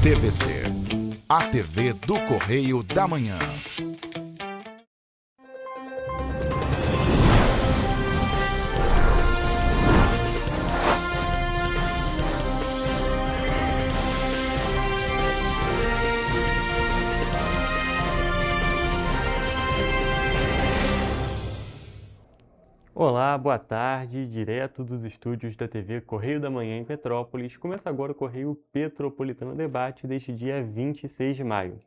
TVC, a TV do Correio da Manhã. Olá, boa tarde, direto dos estúdios da TV Correio da Manhã em Petrópolis. Começa agora o Correio Petropolitano Debate deste dia 26 de maio.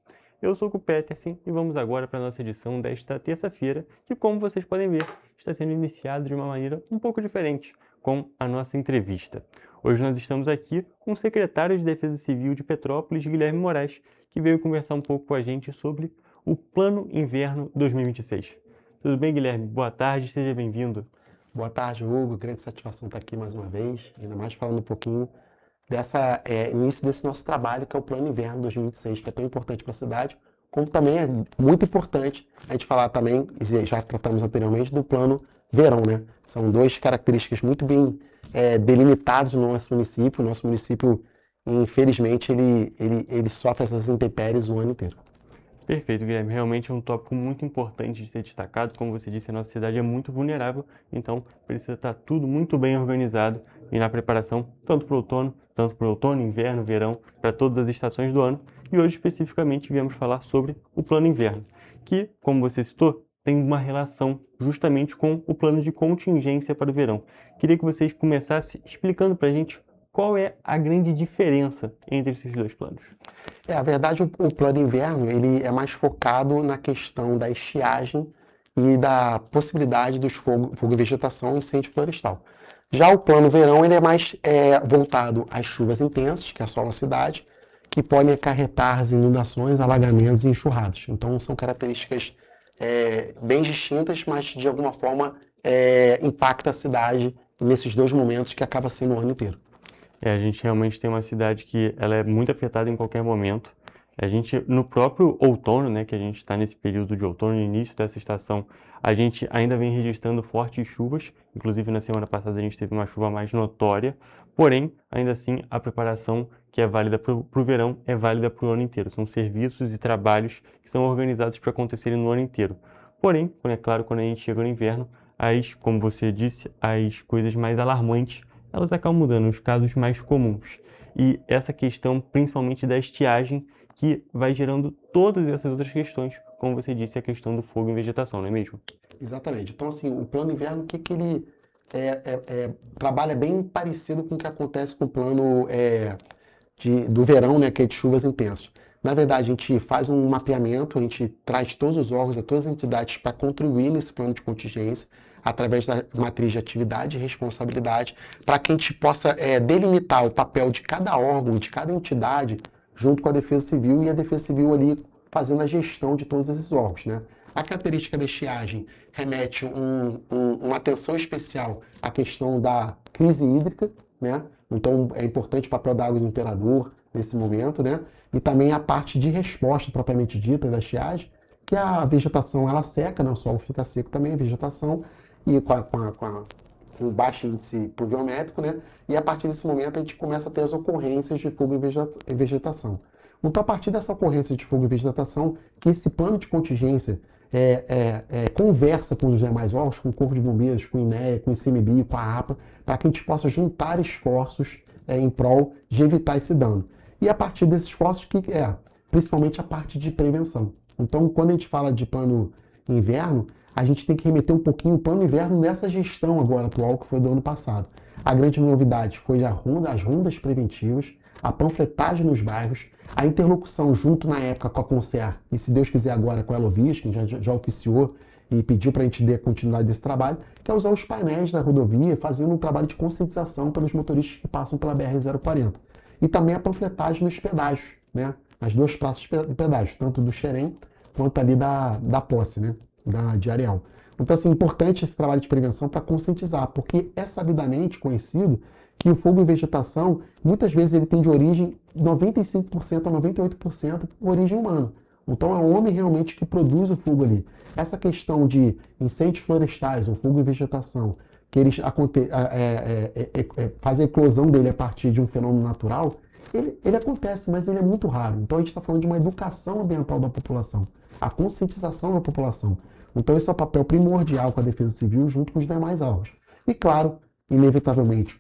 Eu sou o Peterson e vamos agora para a nossa edição desta terça-feira, que, como vocês podem ver, está sendo iniciado de uma maneira um pouco diferente, com a nossa entrevista. Hoje nós estamos aqui com o secretário de Defesa Civil de Petrópolis, Guilherme Moraes, que veio conversar um pouco com a gente sobre o Plano Inverno 2026. Tudo bem, Guilherme? Boa tarde, seja bem-vindo. Boa tarde, Hugo. Grande satisfação estar aqui mais uma vez, ainda mais falando um pouquinho início desse nosso trabalho, que é o Plano Inverno 2026, que é tão importante para a cidade, como também é muito importante a gente falar também, e já tratamos anteriormente, do Plano Verão, né? São duas características muito bem delimitadas no nosso município. O nosso município, infelizmente, ele sofre essas intempéries o ano inteiro. Perfeito, Guilherme. Realmente é um tópico muito importante de ser destacado. Como você disse, a nossa cidade é muito vulnerável, então precisa estar tudo muito bem organizado e na preparação, tanto para o outono, inverno, verão, para todas as estações do ano. E hoje, especificamente, viemos falar sobre o Plano Inverno, que, como você citou, tem uma relação justamente com o plano de contingência para o verão. Queria que vocês começassem explicando para a gente qual é a grande diferença entre esses dois planos. A verdade, o Plano Inverno ele é mais focado na questão da estiagem e da possibilidade dos fogo e vegetação e incêndio florestal. Já o Plano Verão ele é mais voltado às chuvas intensas, que assolam a cidade, que podem acarretar as inundações, alagamentos e enxurradas. Então, são características bem distintas, mas de alguma forma impacta a cidade nesses dois momentos que acaba sendo o ano inteiro. A gente realmente tem uma cidade que ela é muito afetada em qualquer momento. A gente, no próprio outono, né, que a gente está nesse período de outono, no início dessa estação, a gente ainda vem registrando fortes chuvas. Inclusive, na semana passada, a gente teve uma chuva mais notória. Porém, ainda assim, a preparação que é válida para o verão é válida para o ano inteiro. São serviços e trabalhos que são organizados para acontecerem no ano inteiro. Porém, é claro, quando a gente chega no inverno, como você disse, as coisas mais alarmantes elas acabam mudando, os casos mais comuns. E essa questão, principalmente da estiagem, que vai gerando todas essas outras questões, como você disse, a questão do fogo em vegetação, não é mesmo? Exatamente. Então, assim, o Plano Inverno, o que ele trabalha bem parecido com o que acontece com o plano do verão, né, que é de chuvas intensas. Na verdade, a gente faz um mapeamento, a gente traz todos os órgãos, todas as entidades para contribuir nesse plano de contingência, através da matriz de atividade e responsabilidade, para que a gente possa delimitar o papel de cada órgão, de cada entidade, junto com a Defesa Civil, e a Defesa Civil ali fazendo a gestão de todos esses órgãos, né? A característica da estiagem remete uma atenção especial à questão da crise hídrica, né? Então é importante o papel da água do imperador nesse momento, né? E também a parte de resposta propriamente dita da estiagem, que a vegetação ela seca, né? O solo fica seco também, a vegetação, e com baixo índice pluviométrico, né? E a partir desse momento a gente começa a ter as ocorrências de fogo em vegetação. Então, a partir dessa ocorrência de fogo em vegetação, que esse plano de contingência conversa com os demais órgãos, com o Corpo de Bombeiros, com o INEA, com o ICMBio, com a APA, para que a gente possa juntar esforços em prol de evitar esse dano. E a partir desses esforços, principalmente a parte de prevenção. Então, quando a gente fala de plano inverno, a gente tem que remeter um pouquinho o plano inverno nessa gestão agora atual, que foi do ano passado. A grande novidade foi as rondas preventivas, a panfletagem nos bairros, a interlocução junto na época com a Concer, e se Deus quiser agora com a Elovias, que já oficiou e pediu para a gente dar continuidade desse trabalho, que é usar os painéis da rodovia, fazendo um trabalho de conscientização pelos motoristas que passam pela BR-040. E também a panfletagem nos pedágios, né? Nas duas praças de pedágio, tanto do Xerém quanto ali da Posse, né? De Areal. Então, assim, é importante esse trabalho de prevenção para conscientizar, porque é sabidamente conhecido que o fogo em vegetação, muitas vezes ele tem de origem 95% a 98% origem humana. Então, é o homem realmente que produz o fogo ali. Essa questão de incêndios florestais ou fogo em vegetação, que eles fazem a eclosão dele a partir de um fenômeno natural, Ele acontece, mas ele é muito raro. Então a gente está falando de uma educação ambiental da população, a conscientização da população. Então esse é o papel primordial com a Defesa Civil junto com os demais órgãos. E claro, inevitavelmente,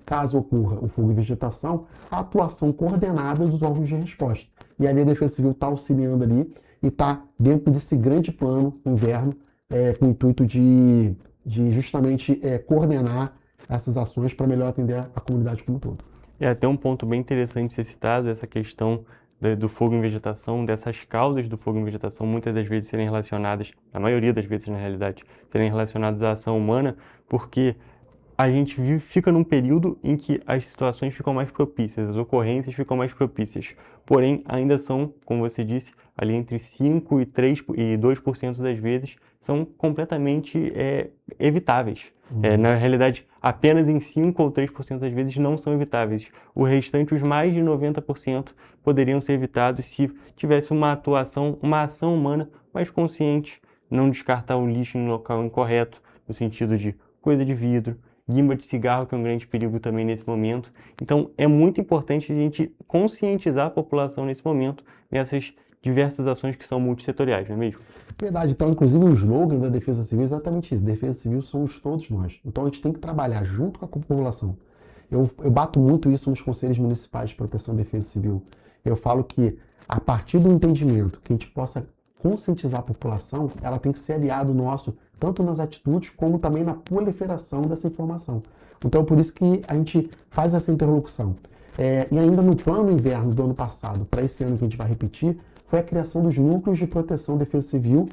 caso ocorra o fogo e vegetação, a atuação coordenada dos órgãos de resposta. E ali a Defesa Civil está auxiliando ali e está dentro desse grande plano inverno, com o intuito de justamente coordenar essas ações para melhor atender a comunidade como um todo. É até um ponto bem interessante ser citado, essa questão do fogo em vegetação, dessas causas do fogo em vegetação, muitas das vezes serem relacionadas, a maioria das vezes na realidade, serem relacionadas à ação humana, porque a gente fica num período em que as situações ficam mais propícias, as ocorrências ficam mais propícias. Porém, ainda são, como você disse, ali entre 5% e 2% das vezes são completamente evitáveis. Na realidade, apenas em 5 ou 3% das vezes não são evitáveis. O restante, os mais de 90%, poderiam ser evitados se tivesse uma ação humana mais consciente, não descartar o lixo em local incorreto, no sentido de coisa de vidro, guimba de cigarro, que é um grande perigo também nesse momento. Então, é muito importante a gente conscientizar a população nesse momento, nessas diversas ações que são multissetoriais, não é mesmo? Verdade. Então, inclusive, o slogan da Defesa Civil é exatamente isso. Defesa Civil somos todos nós. Então, a gente tem que trabalhar junto com a população. Eu bato muito isso nos conselhos municipais de proteção e defesa civil. Eu falo que, a partir do entendimento que a gente possa conscientizar a população, ela tem que ser aliado nosso, tanto nas atitudes como também na proliferação dessa informação. Então, por isso que a gente faz essa interlocução. E ainda no plano inverno do ano passado, para esse ano que a gente vai repetir, foi a criação dos núcleos de proteção e defesa civil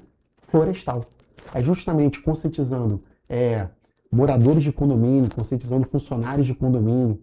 florestal. É justamente conscientizando moradores de condomínio, conscientizando funcionários de condomínio,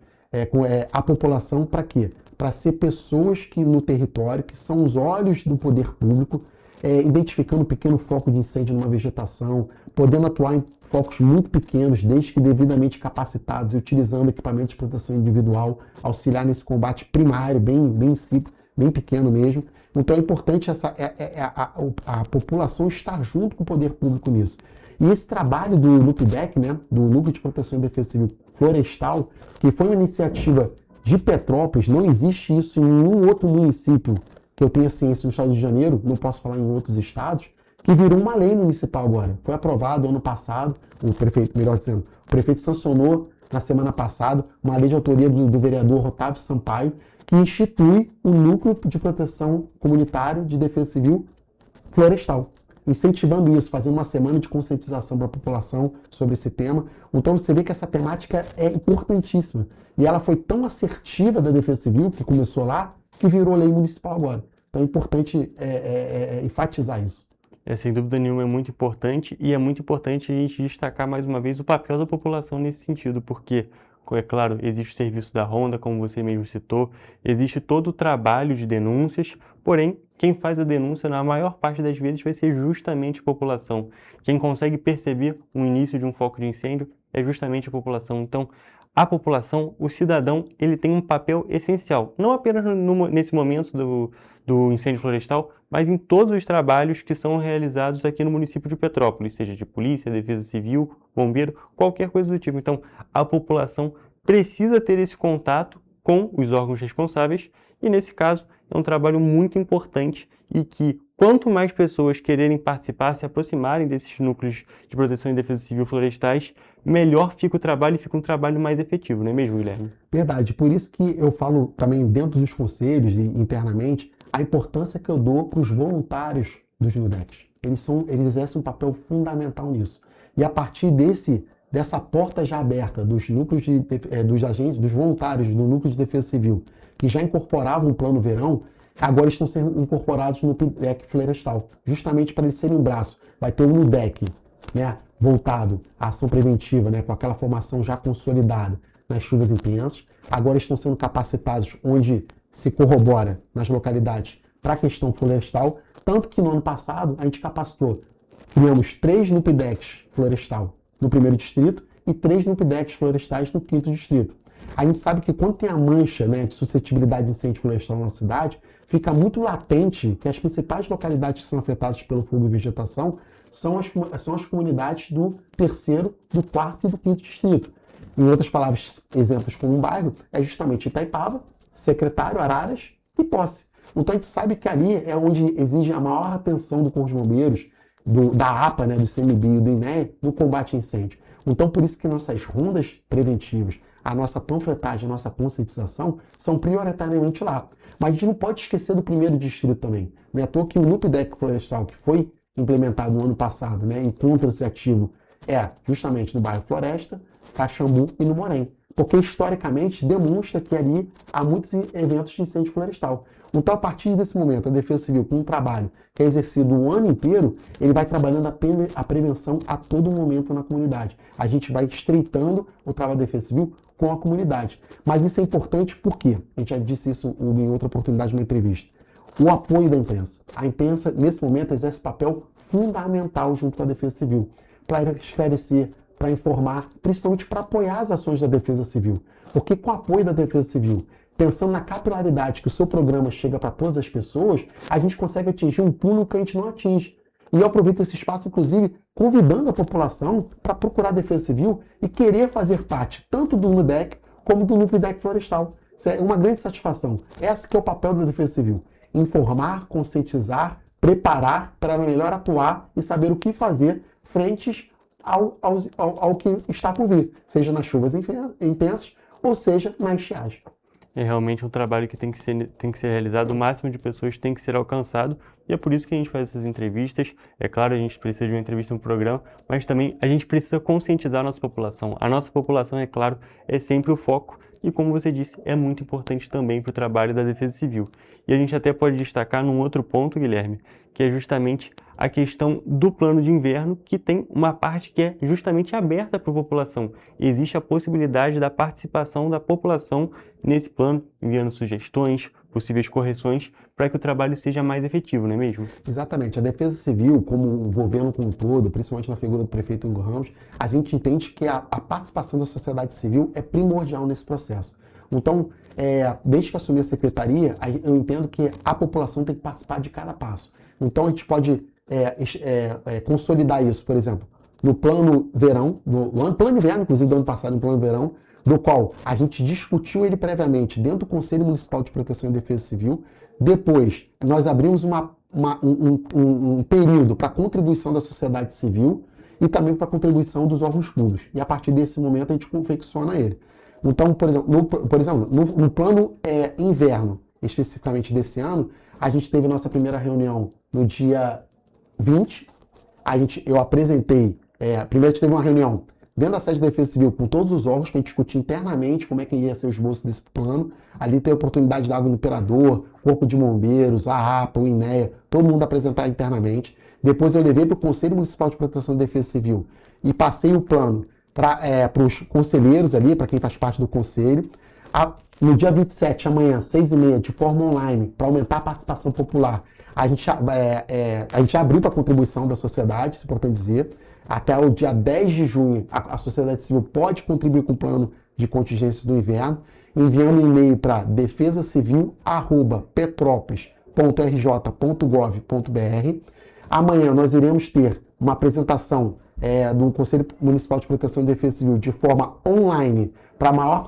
a população para quê? Para ser pessoas que no território, que são os olhos do poder público, identificando um pequeno foco de incêndio numa vegetação, podendo atuar em focos muito pequenos, desde que devidamente capacitados e utilizando equipamentos de proteção individual, auxiliar nesse combate primário, bem pequeno mesmo. Então é importante a população estar junto com o poder público nisso. E esse trabalho do NUPDEC, né, do Núcleo de Proteção e Defesa Civil Florestal, que foi uma iniciativa de Petrópolis, não existe isso em nenhum outro município que eu tenha ciência no estado do Rio de Janeiro, não posso falar em outros estados, que virou uma lei municipal agora. Foi aprovado ano passado, o prefeito sancionou na semana passada uma lei de autoria do vereador Otávio Sampaio, que institui o Núcleo de Proteção Comunitário de Defesa Civil Florestal, incentivando isso, fazendo uma semana de conscientização para a população sobre esse tema. Então você vê que essa temática é importantíssima. E ela foi tão assertiva da Defesa Civil, que começou lá, que virou lei municipal agora. Então é importante enfatizar isso. Sem dúvida nenhuma é muito importante, e é muito importante a gente destacar mais uma vez o papel da população nesse sentido, porque, é claro, existe o serviço da Ronda, como você mesmo citou, existe todo o trabalho de denúncias, porém, quem faz a denúncia, na maior parte das vezes, vai ser justamente a população. Quem consegue perceber o início de um foco de incêndio é justamente a população. Então, a população, o cidadão, ele tem um papel essencial, não apenas nesse momento do incêndio florestal, mas em todos os trabalhos que são realizados aqui no município de Petrópolis, seja de polícia, defesa civil, bombeiro, qualquer coisa do tipo. Então, a população precisa ter esse contato com os órgãos responsáveis e, nesse caso, é um trabalho muito importante e que, quanto mais pessoas quererem participar, se aproximarem desses núcleos de proteção e defesa civil florestais, melhor fica o trabalho e fica um trabalho mais efetivo, não é mesmo, Guilherme? Verdade. Por isso que eu falo também dentro dos conselhos e internamente a importância que eu dou para os voluntários dos NUDECs. Eles exercem um papel fundamental nisso. E a partir dessa porta já aberta dos núcleos dos voluntários do Núcleo de Defesa Civil, que já incorporavam o Plano Verão, agora estão sendo incorporados no NUPDEC Florestal, justamente para eles serem um braço. Vai ter um NUDEC, né, voltado à ação preventiva, né, com aquela formação já consolidada nas chuvas intensas. Agora estão sendo capacitados onde se corrobora nas localidades para a questão florestal, tanto que no ano passado a gente capacitou, criamos 3 NUPDECs florestal no 1º distrito e 3 NUPDECs florestais no 5º distrito. A gente sabe que quando tem a mancha, né, de suscetibilidade de incêndio florestal na cidade, fica muito latente que as principais localidades que são afetadas pelo fogo e vegetação são as comunidades do 3º, do 4º e do 5º distrito. Em outras palavras, exemplos como um bairro, é justamente Itaipava, secretário, Araras e posse. Então a gente sabe que ali é onde exige a maior atenção do Corpo de Bombeiros, da APA, né, do CMB e do INEA, no combate a incêndio. Então por isso que nossas rondas preventivas, a nossa panfletagem, a nossa conscientização são prioritariamente lá. Mas a gente não pode esquecer do primeiro distrito também. Não é à toa que o NUPDEC Florestal, que foi implementado no ano passado, né, encontra-se ativo, justamente no bairro Floresta, Caxambu e no Morém. Porque historicamente demonstra que ali há muitos eventos de incêndio florestal. Então, a partir desse momento, a Defesa Civil, com um trabalho que é exercido o ano inteiro, ele vai trabalhando a prevenção a todo momento na comunidade. A gente vai estreitando o trabalho da Defesa Civil com a comunidade. Mas isso é importante porque, a gente já disse isso em outra oportunidade, numa entrevista, o apoio da imprensa. A imprensa, nesse momento, exerce papel fundamental junto com a Defesa Civil, para esclarecer, para informar, principalmente para apoiar as ações da Defesa Civil. Porque com o apoio da Defesa Civil, pensando na capilaridade que o seu programa chega para todas as pessoas, a gente consegue atingir um público que a gente não atinge. E eu aproveito esse espaço, inclusive, convidando a população para procurar a Defesa Civil e querer fazer parte tanto do NUDEC como do NUPDEC Florestal. Isso é uma grande satisfação. Esse que é o papel da Defesa Civil. Informar, conscientizar, preparar para melhor atuar e saber o que fazer frente ao que está por vir, seja nas chuvas intensas ou seja na estiagem. É realmente um trabalho que tem que ser realizado, o máximo de pessoas tem que ser alcançado, e é por isso que a gente faz essas entrevistas. É claro, a gente precisa de uma entrevista no programa, mas também a gente precisa conscientizar a nossa população. A nossa população, é claro, é sempre o foco, e como você disse, é muito importante também para o trabalho da Defesa Civil. E a gente até pode destacar num outro ponto, Guilherme, que é justamente a questão do plano de inverno, que tem uma parte que é justamente aberta para a população. Existe a possibilidade da participação da população nesse plano, enviando sugestões, possíveis correções, para que o trabalho seja mais efetivo, não é mesmo? Exatamente. A Defesa Civil, como o governo como um todo, principalmente na figura do prefeito Hugo Ramos, a gente entende que a participação da sociedade civil é primordial nesse processo. Então, desde que assumi a secretaria, eu entendo que a população tem que participar de cada passo. Então, a gente pode consolidar isso, por exemplo, no plano verão, no plano inverno, inclusive do ano passado, no plano verão, do qual a gente discutiu ele previamente dentro do Conselho Municipal de Proteção e Defesa Civil. Depois, nós abrimos um período para contribuição da sociedade civil e também para contribuição dos órgãos públicos. E a partir desse momento a gente confecciona ele. Então, por exemplo, no plano inverno, especificamente desse ano, a gente teve a nossa primeira reunião no dia 20. Eu apresentei, primeiro a gente teve uma reunião dentro da sede da Defesa Civil com todos os órgãos para a gente discutir internamente como é que ia ser o esboço desse plano. Ali tem a oportunidade da Água do Imperador, Corpo de Bombeiros, a APA, o INEA, todo mundo apresentar internamente. Depois eu levei para o Conselho Municipal de Proteção e Defesa Civil e passei o plano para os conselheiros ali, para quem faz parte do conselho. No dia 27, amanhã, 6h30, de forma online, para aumentar a participação popular, a gente abriu para a contribuição da sociedade, isso é importante dizer. Até o dia 10 de junho, a sociedade civil pode contribuir com o plano de contingências do inverno, enviando um e-mail para defesacivil@petrópolis.rj.gov.br. Amanhã nós iremos ter uma apresentação do Conselho Municipal de Proteção e Defesa Civil de forma online para maior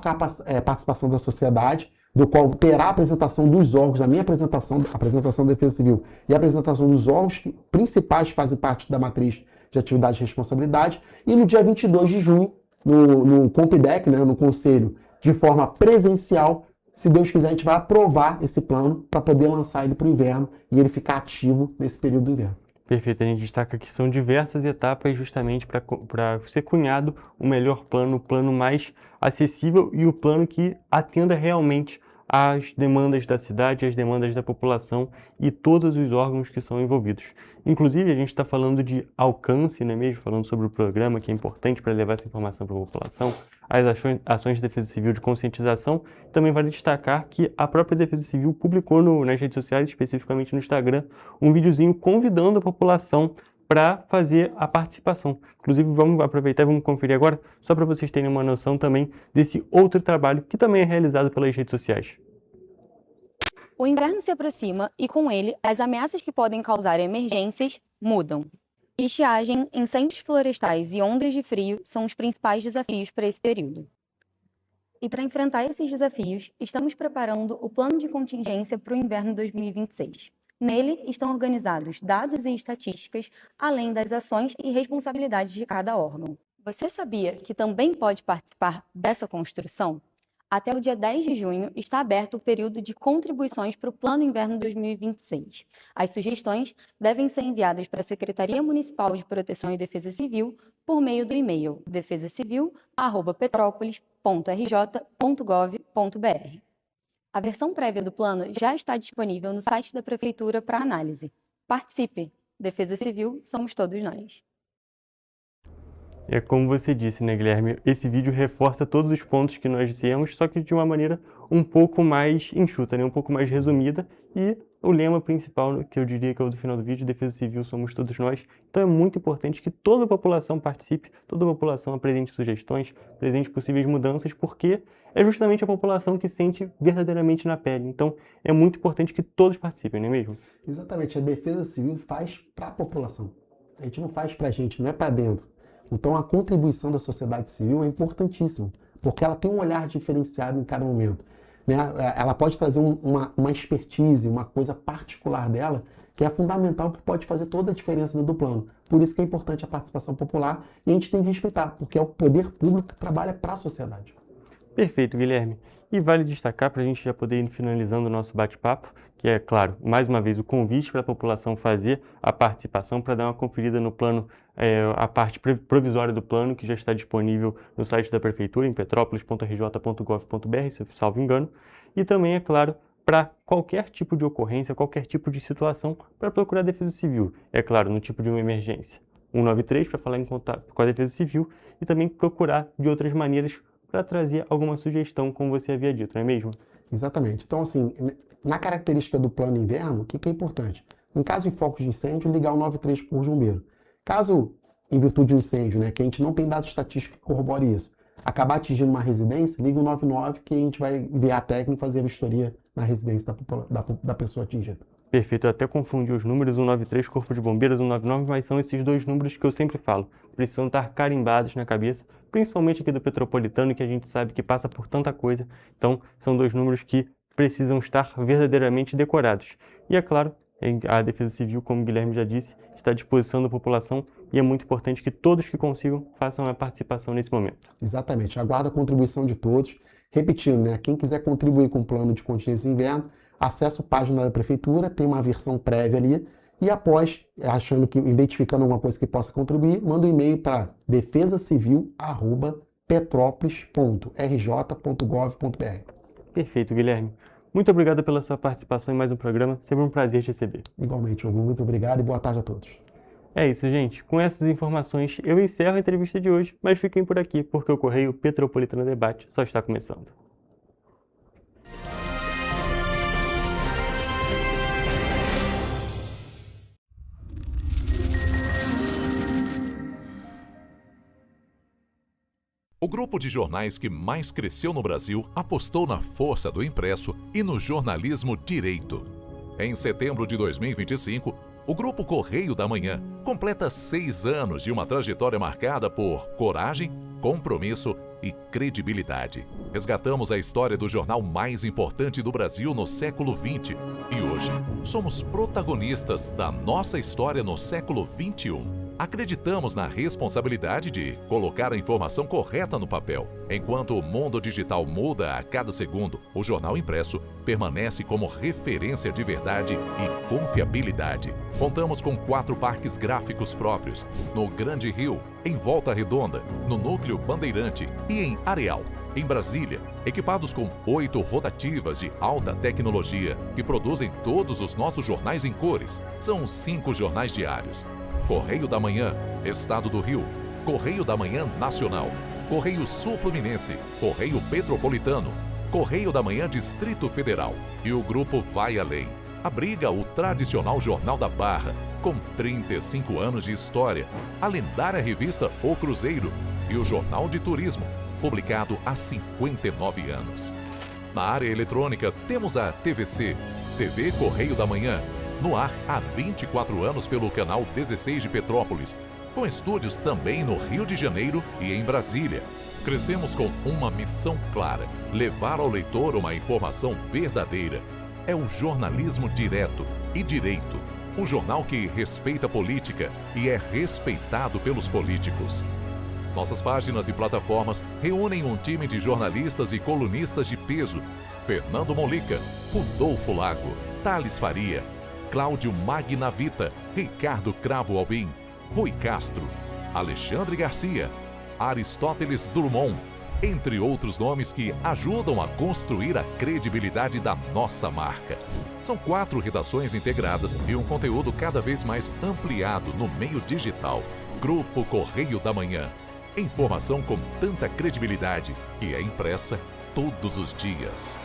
participação da sociedade, do qual terá a apresentação dos órgãos, a minha apresentação, a apresentação da Defesa Civil e a apresentação dos órgãos principais que fazem parte da matriz de atividade e responsabilidade. E no dia 22 de junho, no COMPDEC, né, no Conselho, de forma presencial, se Deus quiser, a gente vai aprovar esse plano para poder lançar ele para o inverno e ele ficar ativo nesse período do inverno. Perfeito, a gente destaca que são diversas etapas justamente para ser cunhado o melhor plano, o plano mais acessível e o plano que atenda realmente às demandas da cidade, às demandas da população e todos os órgãos que são envolvidos. Inclusive, a gente está falando de alcance, não é mesmo? Falando sobre o programa, que é importante para levar essa informação para a população, as ações de defesa civil de conscientização. Também vale destacar que a própria Defesa Civil publicou nas redes sociais, especificamente no Instagram, um videozinho convidando a população para fazer a participação. Inclusive, vamos aproveitar e vamos conferir agora, só para vocês terem uma noção também desse outro trabalho que também é realizado pelas redes sociais. O inverno se aproxima e, com ele, as ameaças que podem causar emergências mudam. Estiagem, incêndios florestais e ondas de frio são os principais desafios para esse período. E para enfrentar esses desafios, estamos preparando o plano de contingência para o inverno 2026. Nele estão organizados dados e estatísticas, além das ações e responsabilidades de cada órgão. Você sabia que também pode participar dessa construção? Até o dia 10 de junho está aberto o período de contribuições para o Plano Inverno 2026. As sugestões devem ser enviadas para a Secretaria Municipal de Proteção e Defesa Civil por meio do e-mail defesacivil@petrópolis.rj.gov.br. A versão prévia do plano já está disponível no site da Prefeitura para análise. Participe! Defesa Civil somos todos nós. É como você disse, né, Guilherme? Esse vídeo reforça todos os pontos que nós dissemos, só que de uma maneira um pouco mais enxuta, né? Um pouco mais resumida. E o lema principal, que eu diria que é o do final do vídeo, Defesa Civil somos todos nós. Então é muito importante que toda a população participe, toda a população apresente sugestões, apresente possíveis mudanças, porque é justamente a população que sente verdadeiramente na pele. Então é muito importante que todos participem, não é mesmo? Exatamente, a Defesa Civil faz para a população. A gente não faz para a gente, não é para dentro. Então, a contribuição da sociedade civil é importantíssima, porque ela tem um olhar diferenciado em cada momento, né? Ela pode trazer uma expertise, uma coisa particular dela, que é fundamental, que pode fazer toda a diferença dentro do plano. Por isso que é importante a participação popular e a gente tem que respeitar, porque é o poder público que trabalha para a sociedade. Perfeito, Guilherme. E vale destacar, para a gente já poder ir finalizando o nosso bate-papo, que é, claro, mais uma vez o convite para a população fazer a participação, para dar uma conferida no plano, a parte provisória do plano, que já está disponível no site da Prefeitura, em petrópolis.rj.gov.br, se eu salvo engano. E também, é claro, para qualquer tipo de ocorrência, qualquer tipo de situação, para procurar a Defesa Civil. É claro, no tipo de uma emergência. 193 para falar em contato com a Defesa Civil e também procurar de outras maneiras para trazer alguma sugestão, como você havia dito, não é mesmo? Exatamente. Então, assim, na característica do plano inverno, o que é importante? Em caso de focos de incêndio, ligar o 93 por bombeiro. Caso, em virtude de um incêndio, né, que a gente não tem dados estatísticos que corroborem isso, acabar atingindo uma residência, liga o 99 que a gente vai enviar a técnica e fazer a vistoria na residência da pessoa atingida. Perfeito, eu até confundi os números, 193, Corpo de Bombeiros, 199, mas são esses dois números que eu sempre falo. Precisam estar carimbados na cabeça, principalmente aqui do Petropolitano, que a gente sabe que passa por tanta coisa. Então, são dois números que precisam estar verdadeiramente decorados. E é claro, a Defesa Civil, como o Guilherme já disse, está à disposição da população e é muito importante que todos que consigam façam a participação nesse momento. Exatamente, aguardo a contribuição de todos. Repetindo, né, quem quiser contribuir com o plano de contingência inverno, acessa a página da Prefeitura, tem uma versão prévia ali, e após, identificando alguma coisa que possa contribuir, manda um e-mail para defesacivil@petrópolis.rj.gov.br. Perfeito, Guilherme. Muito obrigado pela sua participação em mais um programa, sempre um prazer te receber. Igualmente, Hugo, muito obrigado e boa tarde a todos. É isso, gente. Com essas informações, eu encerro a entrevista de hoje, mas fiquem por aqui, porque o Correio Petropolitano Debate só está começando. O grupo de jornais que mais cresceu no Brasil apostou na força do impresso e no jornalismo direito. Em setembro de 2025, o Grupo Correio da Manhã completa 6 anos de uma trajetória marcada por coragem, compromisso e credibilidade. Resgatamos a história do jornal mais importante do Brasil no século XX e hoje somos protagonistas da nossa história no século XXI. Acreditamos na responsabilidade de colocar a informação correta no papel. Enquanto o mundo digital muda a cada segundo, o jornal impresso permanece como referência de verdade e confiabilidade. Contamos com 4 parques gráficos próprios, no Grande Rio, em Volta Redonda, no Núcleo Bandeirante e em Areal. Em Brasília, equipados com 8 rotativas de alta tecnologia que produzem todos os nossos jornais em cores. São 5 jornais diários. Correio da Manhã, Estado do Rio, Correio da Manhã Nacional, Correio Sul Fluminense, Correio Petropolitano, Correio da Manhã Distrito Federal e o Grupo Vai Além. Abriga o tradicional Jornal da Barra, com 35 anos de história, a lendária revista O Cruzeiro e o Jornal de Turismo, publicado há 59 anos. Na área eletrônica, temos a TVC, TV Correio da Manhã, no ar há 24 anos pelo canal 16 de Petrópolis com estúdios também no Rio de Janeiro e em Brasília. Crescemos com uma missão clara: levar ao leitor uma informação verdadeira. É o jornalismo direto e direito. Um jornal que respeita a política e é respeitado pelos políticos. Nossas páginas e plataformas reúnem um time de jornalistas e colunistas de peso: Fernando Molica, Rodolfo Lago, Thales Faria, Cláudio Magnavita, Ricardo Cravo Albim, Rui Castro, Alexandre Garcia, Aristóteles Drummond, entre outros nomes que ajudam a construir a credibilidade da nossa marca. São 4 redações integradas e um conteúdo cada vez mais ampliado no meio digital. Grupo Correio da Manhã. Informação com tanta credibilidade que é impressa todos os dias.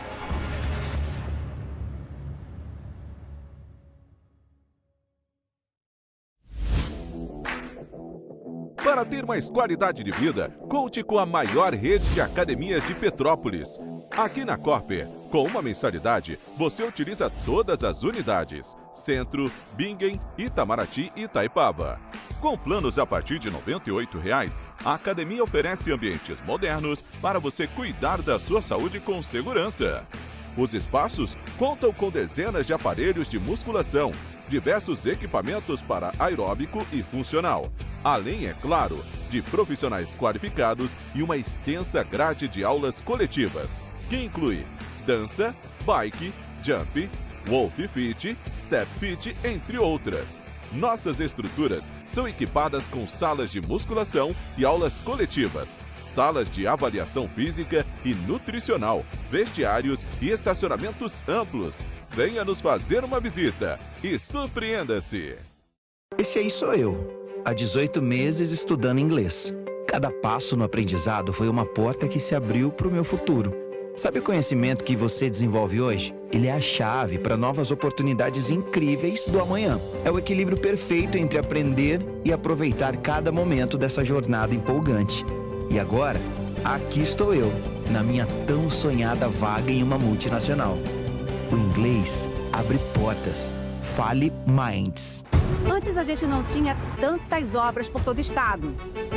Para ter mais qualidade de vida, conte com a maior rede de academias de Petrópolis. Aqui na Corper, com uma mensalidade, você utiliza todas as unidades: Centro, Bingen, Itamaraty e Itaipava. Com planos a partir de R$ 98,00, a academia oferece ambientes modernos para você cuidar da sua saúde com segurança. Os espaços contam com dezenas de aparelhos de musculação, diversos equipamentos para aeróbico e funcional, além, é claro, de profissionais qualificados e uma extensa grade de aulas coletivas, que inclui dança, bike, jump, wolf fit, step fit, entre outras. Nossas estruturas são equipadas com salas de musculação e aulas coletivas, salas de avaliação física e nutricional, vestiários e estacionamentos amplos. Venha nos fazer uma visita e surpreenda-se! Esse aí sou eu, há 18 meses estudando inglês. Cada passo no aprendizado foi uma porta que se abriu para o meu futuro. Sabe o conhecimento que você desenvolve hoje? Ele é a chave para novas oportunidades incríveis do amanhã. É o equilíbrio perfeito entre aprender e aproveitar cada momento dessa jornada empolgante. E agora, aqui estou eu, na minha tão sonhada vaga em uma multinacional. O inglês abre portas. Fale Minds. Antes a gente não tinha tantas obras por todo o estado.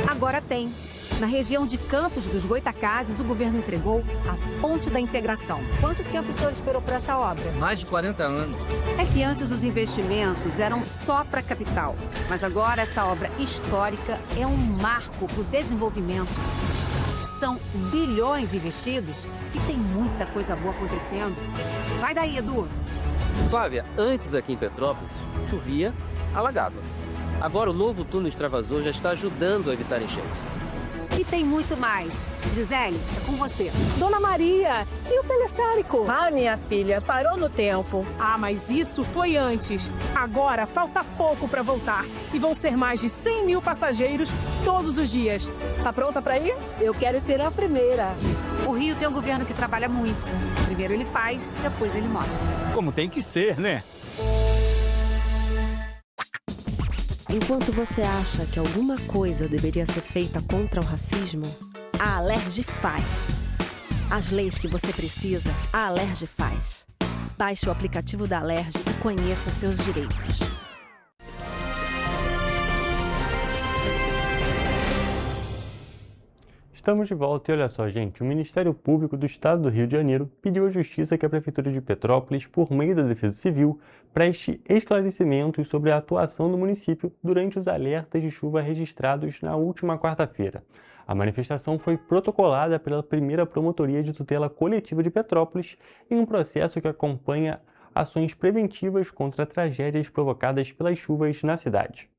Agora tem. Na região de Campos dos Goitacazes, o governo entregou a Ponte da Integração. Quanto tempo o senhor esperou por essa obra? Mais de 40 anos. É que antes os investimentos eram só para a capital. Mas agora essa obra histórica é um marco para o desenvolvimento. São bilhões investidos e tem muita coisa boa acontecendo. Vai daí, Edu. Flávia, antes aqui em Petrópolis, chovia, alagava. Agora o novo túnel extravasor já está ajudando a evitar enchentes. E tem muito mais. Gisele, é com você. Dona Maria, e o teleférico? Ah, minha filha, parou no tempo. Ah, mas isso foi antes. Agora falta pouco para voltar. E vão ser mais de 100 mil passageiros todos os dias. Tá pronta para ir? Eu quero ser a primeira. O Rio tem um governo que trabalha muito. Primeiro ele faz, depois ele mostra. Como tem que ser, né? Enquanto você acha que alguma coisa deveria ser feita contra o racismo, a Alerj faz. As leis que você precisa, a Alerj faz. Baixe o aplicativo da Alerj e conheça seus direitos. Estamos de volta e olha só, gente, o Ministério Público do Estado do Rio de Janeiro pediu à Justiça que a Prefeitura de Petrópolis, por meio da Defesa Civil, preste esclarecimentos sobre a atuação do município durante os alertas de chuva registrados na última quarta-feira. A manifestação foi protocolada pela primeira Promotoria de Tutela Coletiva de Petrópolis em um processo que acompanha ações preventivas contra tragédias provocadas pelas chuvas na cidade.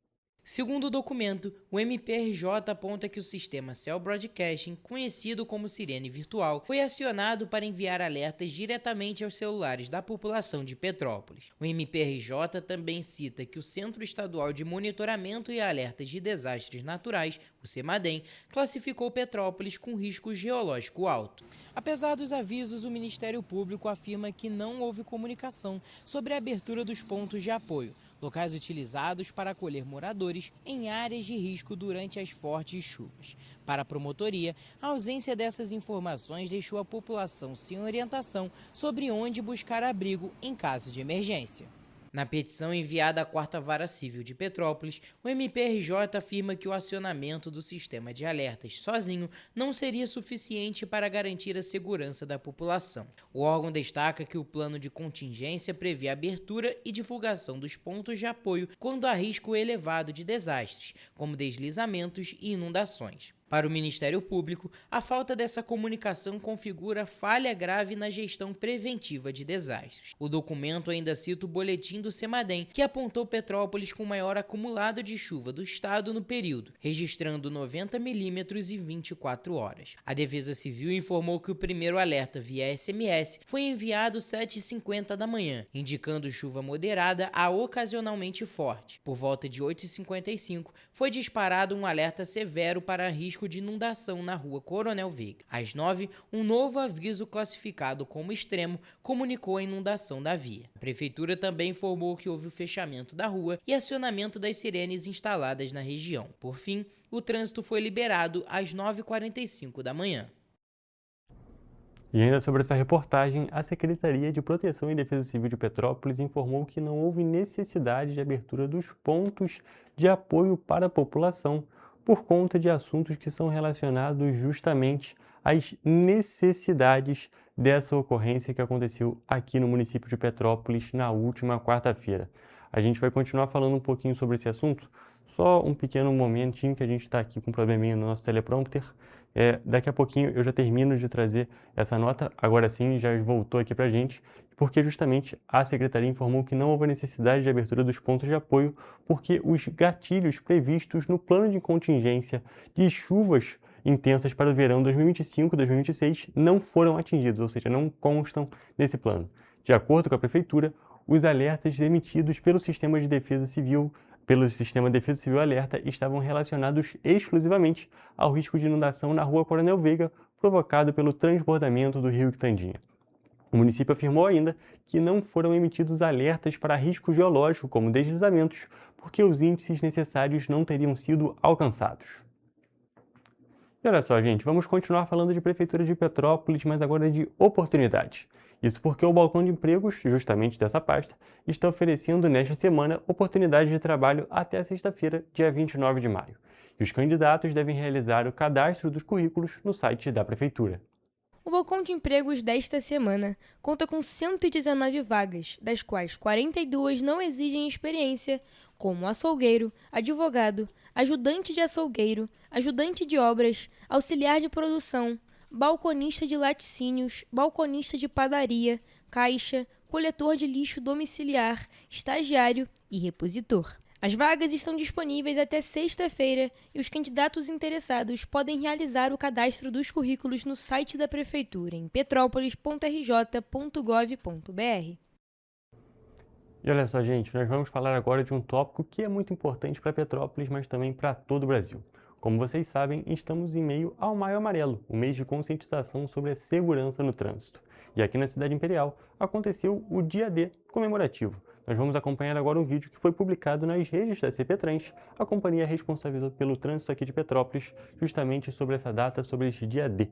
Segundo o documento, o MPRJ aponta que o sistema Cell Broadcasting, conhecido como Sirene Virtual, foi acionado para enviar alertas diretamente aos celulares da população de Petrópolis. O MPRJ também cita que o Centro Estadual de Monitoramento e Alertas de Desastres Naturais, o CEMADEM, classificou Petrópolis com risco geológico alto. Apesar dos avisos, o Ministério Público afirma que não houve comunicação sobre a abertura dos pontos de apoio, locais utilizados para acolher moradores em áreas de risco durante as fortes chuvas. Para a promotoria, a ausência dessas informações deixou a população sem orientação sobre onde buscar abrigo em caso de emergência. Na petição enviada à 4ª Vara Civil de Petrópolis, o MPRJ afirma que o acionamento do sistema de alertas sozinho não seria suficiente para garantir a segurança da população. O órgão destaca que o plano de contingência prevê a abertura e divulgação dos pontos de apoio quando há risco elevado de desastres, como deslizamentos e inundações. Para o Ministério Público, a falta dessa comunicação configura falha grave na gestão preventiva de desastres. O documento ainda cita o boletim do CEMADEM, que apontou Petrópolis com o maior acumulado de chuva do estado no período, registrando 90 milímetros em 24 horas. A Defesa Civil informou que o primeiro alerta via SMS foi enviado às 7h50 da manhã, indicando chuva moderada a ocasionalmente forte. Por volta de 8h55, foi disparado um alerta severo para risco de inundação na rua Coronel Veiga. Às 9h, um novo aviso classificado como extremo comunicou a inundação da via. A Prefeitura também informou que houve o fechamento da rua e acionamento das sirenes instaladas na região. Por fim, o trânsito foi liberado às 9h45 da manhã. E ainda sobre essa reportagem, a Secretaria de Proteção e Defesa Civil de Petrópolis informou que não houve necessidade de abertura dos pontos de apoio para a população por conta de assuntos que são relacionados justamente às necessidades dessa ocorrência que aconteceu aqui no município de Petrópolis na última quarta-feira. A gente vai continuar falando um pouquinho sobre esse assunto, só um pequeno momentinho que a gente está aqui com um probleminha no nosso teleprompter. Daqui a pouquinho eu já termino de trazer essa nota, agora sim já voltou aqui para a gente, porque justamente a Secretaria informou que não houve necessidade de abertura dos pontos de apoio, porque os gatilhos previstos no plano de contingência de chuvas intensas para o verão 2025-2026 não foram atingidos, ou seja, não constam nesse plano. De acordo com a Prefeitura, os alertas emitidos pelo Sistema Defesa Civil Alerta estavam relacionados exclusivamente ao risco de inundação na rua Coronel Veiga, provocado pelo transbordamento do rio Quitandinha. O município afirmou ainda que não foram emitidos alertas para risco geológico, como deslizamentos, porque os índices necessários não teriam sido alcançados. E olha só, gente, vamos continuar falando de Prefeitura de Petrópolis, mas agora de oportunidades. Isso porque o Balcão de Empregos, justamente dessa pasta, está oferecendo nesta semana oportunidades de trabalho até sexta-feira, dia 29 de maio. E os candidatos devem realizar o cadastro dos currículos no site da Prefeitura. O Balcão de Empregos desta semana conta com 119 vagas, das quais 42 não exigem experiência, como açougueiro, advogado, ajudante de açougueiro, ajudante de obras, auxiliar de produção, balconista de laticínios, balconista de padaria, caixa, coletor de lixo domiciliar, estagiário e repositor. As vagas estão disponíveis até sexta-feira e os candidatos interessados podem realizar o cadastro dos currículos no site da Prefeitura em petrópolis.rj.gov.br. E olha só, gente, nós vamos falar agora de um tópico que é muito importante para Petrópolis, mas também para todo o Brasil. Como vocês sabem, estamos em meio ao Maio Amarelo, o mês de conscientização sobre a segurança no trânsito. E aqui na Cidade Imperial aconteceu o Dia D comemorativo. Nós vamos acompanhar agora um vídeo que foi publicado nas redes da CPTrans, a companhia responsável pelo trânsito aqui de Petrópolis, justamente sobre essa data, sobre este Dia D.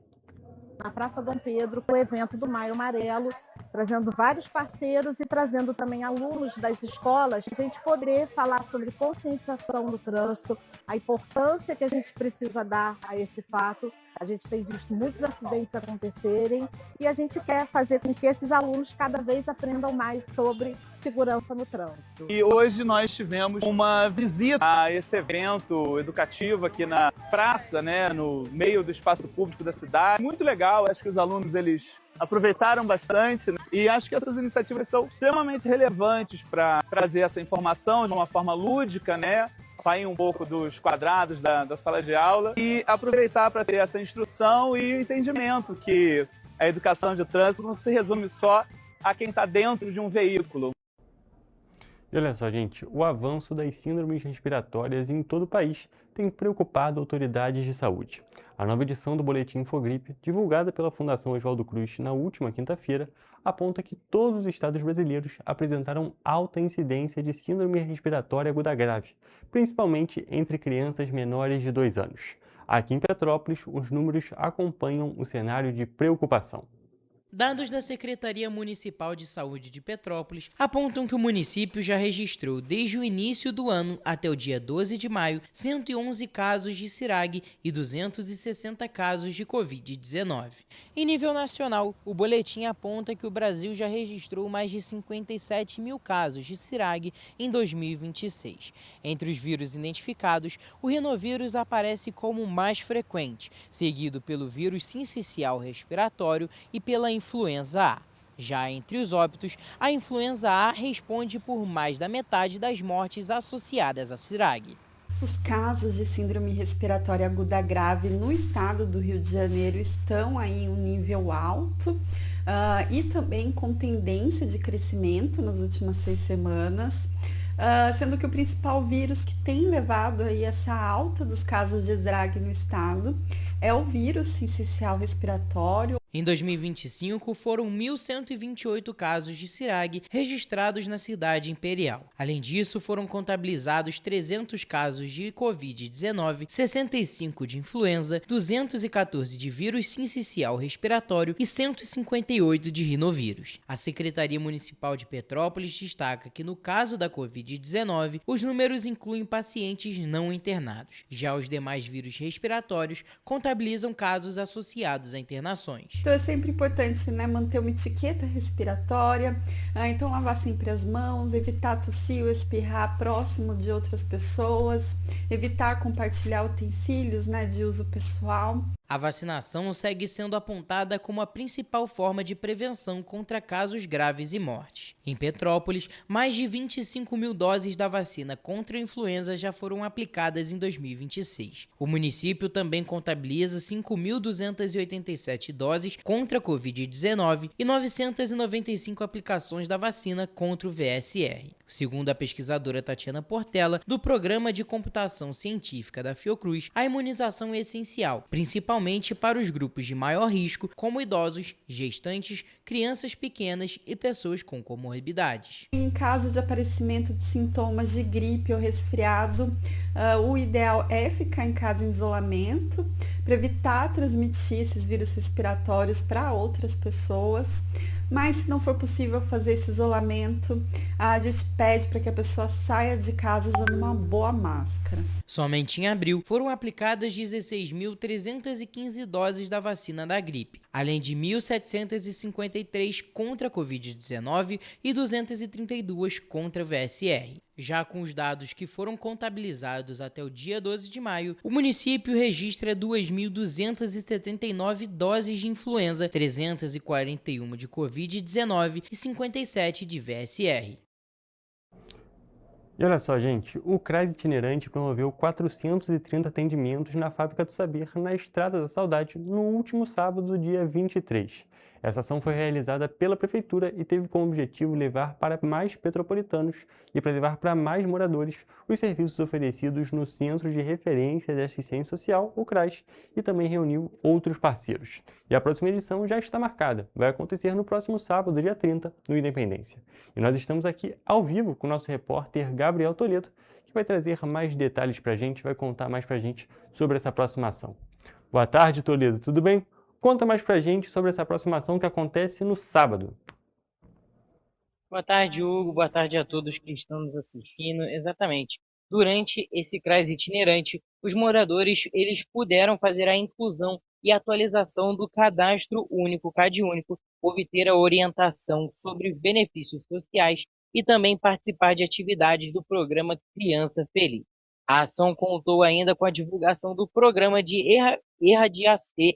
Na Praça Dom Pedro, o evento do Maio Amarelo, trazendo vários parceiros e trazendo também alunos das escolas, a gente poder falar sobre conscientização do trânsito, a importância que a gente precisa dar a esse fato. A gente tem visto muitos acidentes acontecerem e a gente quer fazer com que esses alunos cada vez aprendam mais sobre segurança no trânsito. E hoje nós tivemos uma visita a esse evento educativo aqui na praça, né, no meio do espaço público da cidade. Muito legal, acho que os alunos eles aproveitaram bastante, né? E acho que essas iniciativas são extremamente relevantes para trazer essa informação de uma forma lúdica, né? Sair um pouco dos quadrados da sala de aula e aproveitar para ter essa instrução e entendimento que a educação de trânsito não se resume só a quem está dentro de um veículo. E olha só, gente, o avanço das síndromes respiratórias em todo o país tem preocupado autoridades de saúde. A nova edição do Boletim Infogripe, divulgada pela Fundação Oswaldo Cruz na última quinta-feira, aponta que todos os estados brasileiros apresentaram alta incidência de síndrome respiratória aguda grave, principalmente entre crianças menores de 2 anos. Aqui em Petrópolis, os números acompanham o cenário de preocupação. Dados da Secretaria Municipal de Saúde de Petrópolis apontam que o município já registrou, desde o início do ano até o dia 12 de maio, 111 casos de CIRAG e 260 casos de Covid-19. Em nível nacional, o boletim aponta que o Brasil já registrou mais de 57 mil casos de CIRAG em 2026. Entre os vírus identificados, o rinovírus aparece como o mais frequente, seguido pelo vírus sincicial respiratório e pela influenza A. Já entre os óbitos, a influenza A responde por mais da metade das mortes associadas à CIRAG. Os casos de síndrome respiratória aguda grave no estado do Rio de Janeiro estão aí em um nível alto e também com tendência de crescimento nas últimas 6 semanas. Sendo que o principal vírus que tem levado aí essa alta dos casos de CIRAG no estado é o vírus sincicial respiratório. Em 2025, foram 1.128 casos de CIRAG registrados na cidade imperial. Além disso, foram contabilizados 300 casos de Covid-19, 65 de influenza, 214 de vírus sincicial respiratório e 158 de rinovírus. A Secretaria Municipal de Petrópolis destaca que, no caso da Covid-19, os números incluem pacientes não internados. Já os demais vírus respiratórios contabilizam casos associados a internações. Então é sempre importante, né, manter uma etiqueta respiratória, então lavar sempre as mãos, evitar tossir ou espirrar próximo de outras pessoas, evitar compartilhar utensílios, né, de uso pessoal. A vacinação segue sendo apontada como a principal forma de prevenção contra casos graves e mortes. Em Petrópolis, mais de 25 mil doses da vacina contra a influenza já foram aplicadas em 2026. O município também contabiliza 5.287 doses contra a Covid-19 e 995 aplicações da vacina contra o VSR. Segundo a pesquisadora Tatiana Portela, do Programa de Computação Científica da Fiocruz, a imunização é essencial, principalmente para os grupos de maior risco, como idosos, gestantes, crianças pequenas e pessoas com comorbidades. Em caso de aparecimento de sintomas de gripe ou resfriado, o ideal é ficar em casa em isolamento, para evitar transmitir esses vírus respiratórios para outras pessoas. Mas se não for possível fazer esse isolamento, a gente pede para que a pessoa saia de casa usando uma boa máscara. Somente em abril foram aplicadas 16.315 doses da vacina da gripe, além de 1.753 contra a Covid-19 e 232 contra a VSR. Já com os dados que foram contabilizados até o dia 12 de maio, o município registra 2.279 doses de influenza, 341 de Covid-19 e 57 de VSR. E olha só, gente, o CRAS itinerante promoveu 430 atendimentos na Fábrica do Saber, na Estrada da Saudade, no último sábado, dia 23. Essa ação foi realizada pela Prefeitura e teve como objetivo levar para mais petropolitanos e para levar para mais moradores os serviços oferecidos no Centro de Referência de Assistência Social, o CRAS, e também reuniu outros parceiros. E a próxima edição já está marcada, vai acontecer no próximo sábado, dia 30, no Independência. E nós estamos aqui ao vivo com o nosso repórter Gabriel Toledo, que vai trazer mais detalhes para a gente, vai contar mais para a gente sobre essa próxima ação. Boa tarde, Toledo, tudo bem? Conta mais pra gente sobre essa aproximação que acontece no sábado. Boa tarde, Hugo. Boa tarde a todos que estão nos assistindo. Exatamente. Durante esse CRAS itinerante, os moradores eles puderam fazer a inclusão e atualização do Cadastro Único, CadÚnico, obter a orientação sobre benefícios sociais e também participar de atividades do programa Criança Feliz. A ação contou ainda com a divulgação do programa de erradicação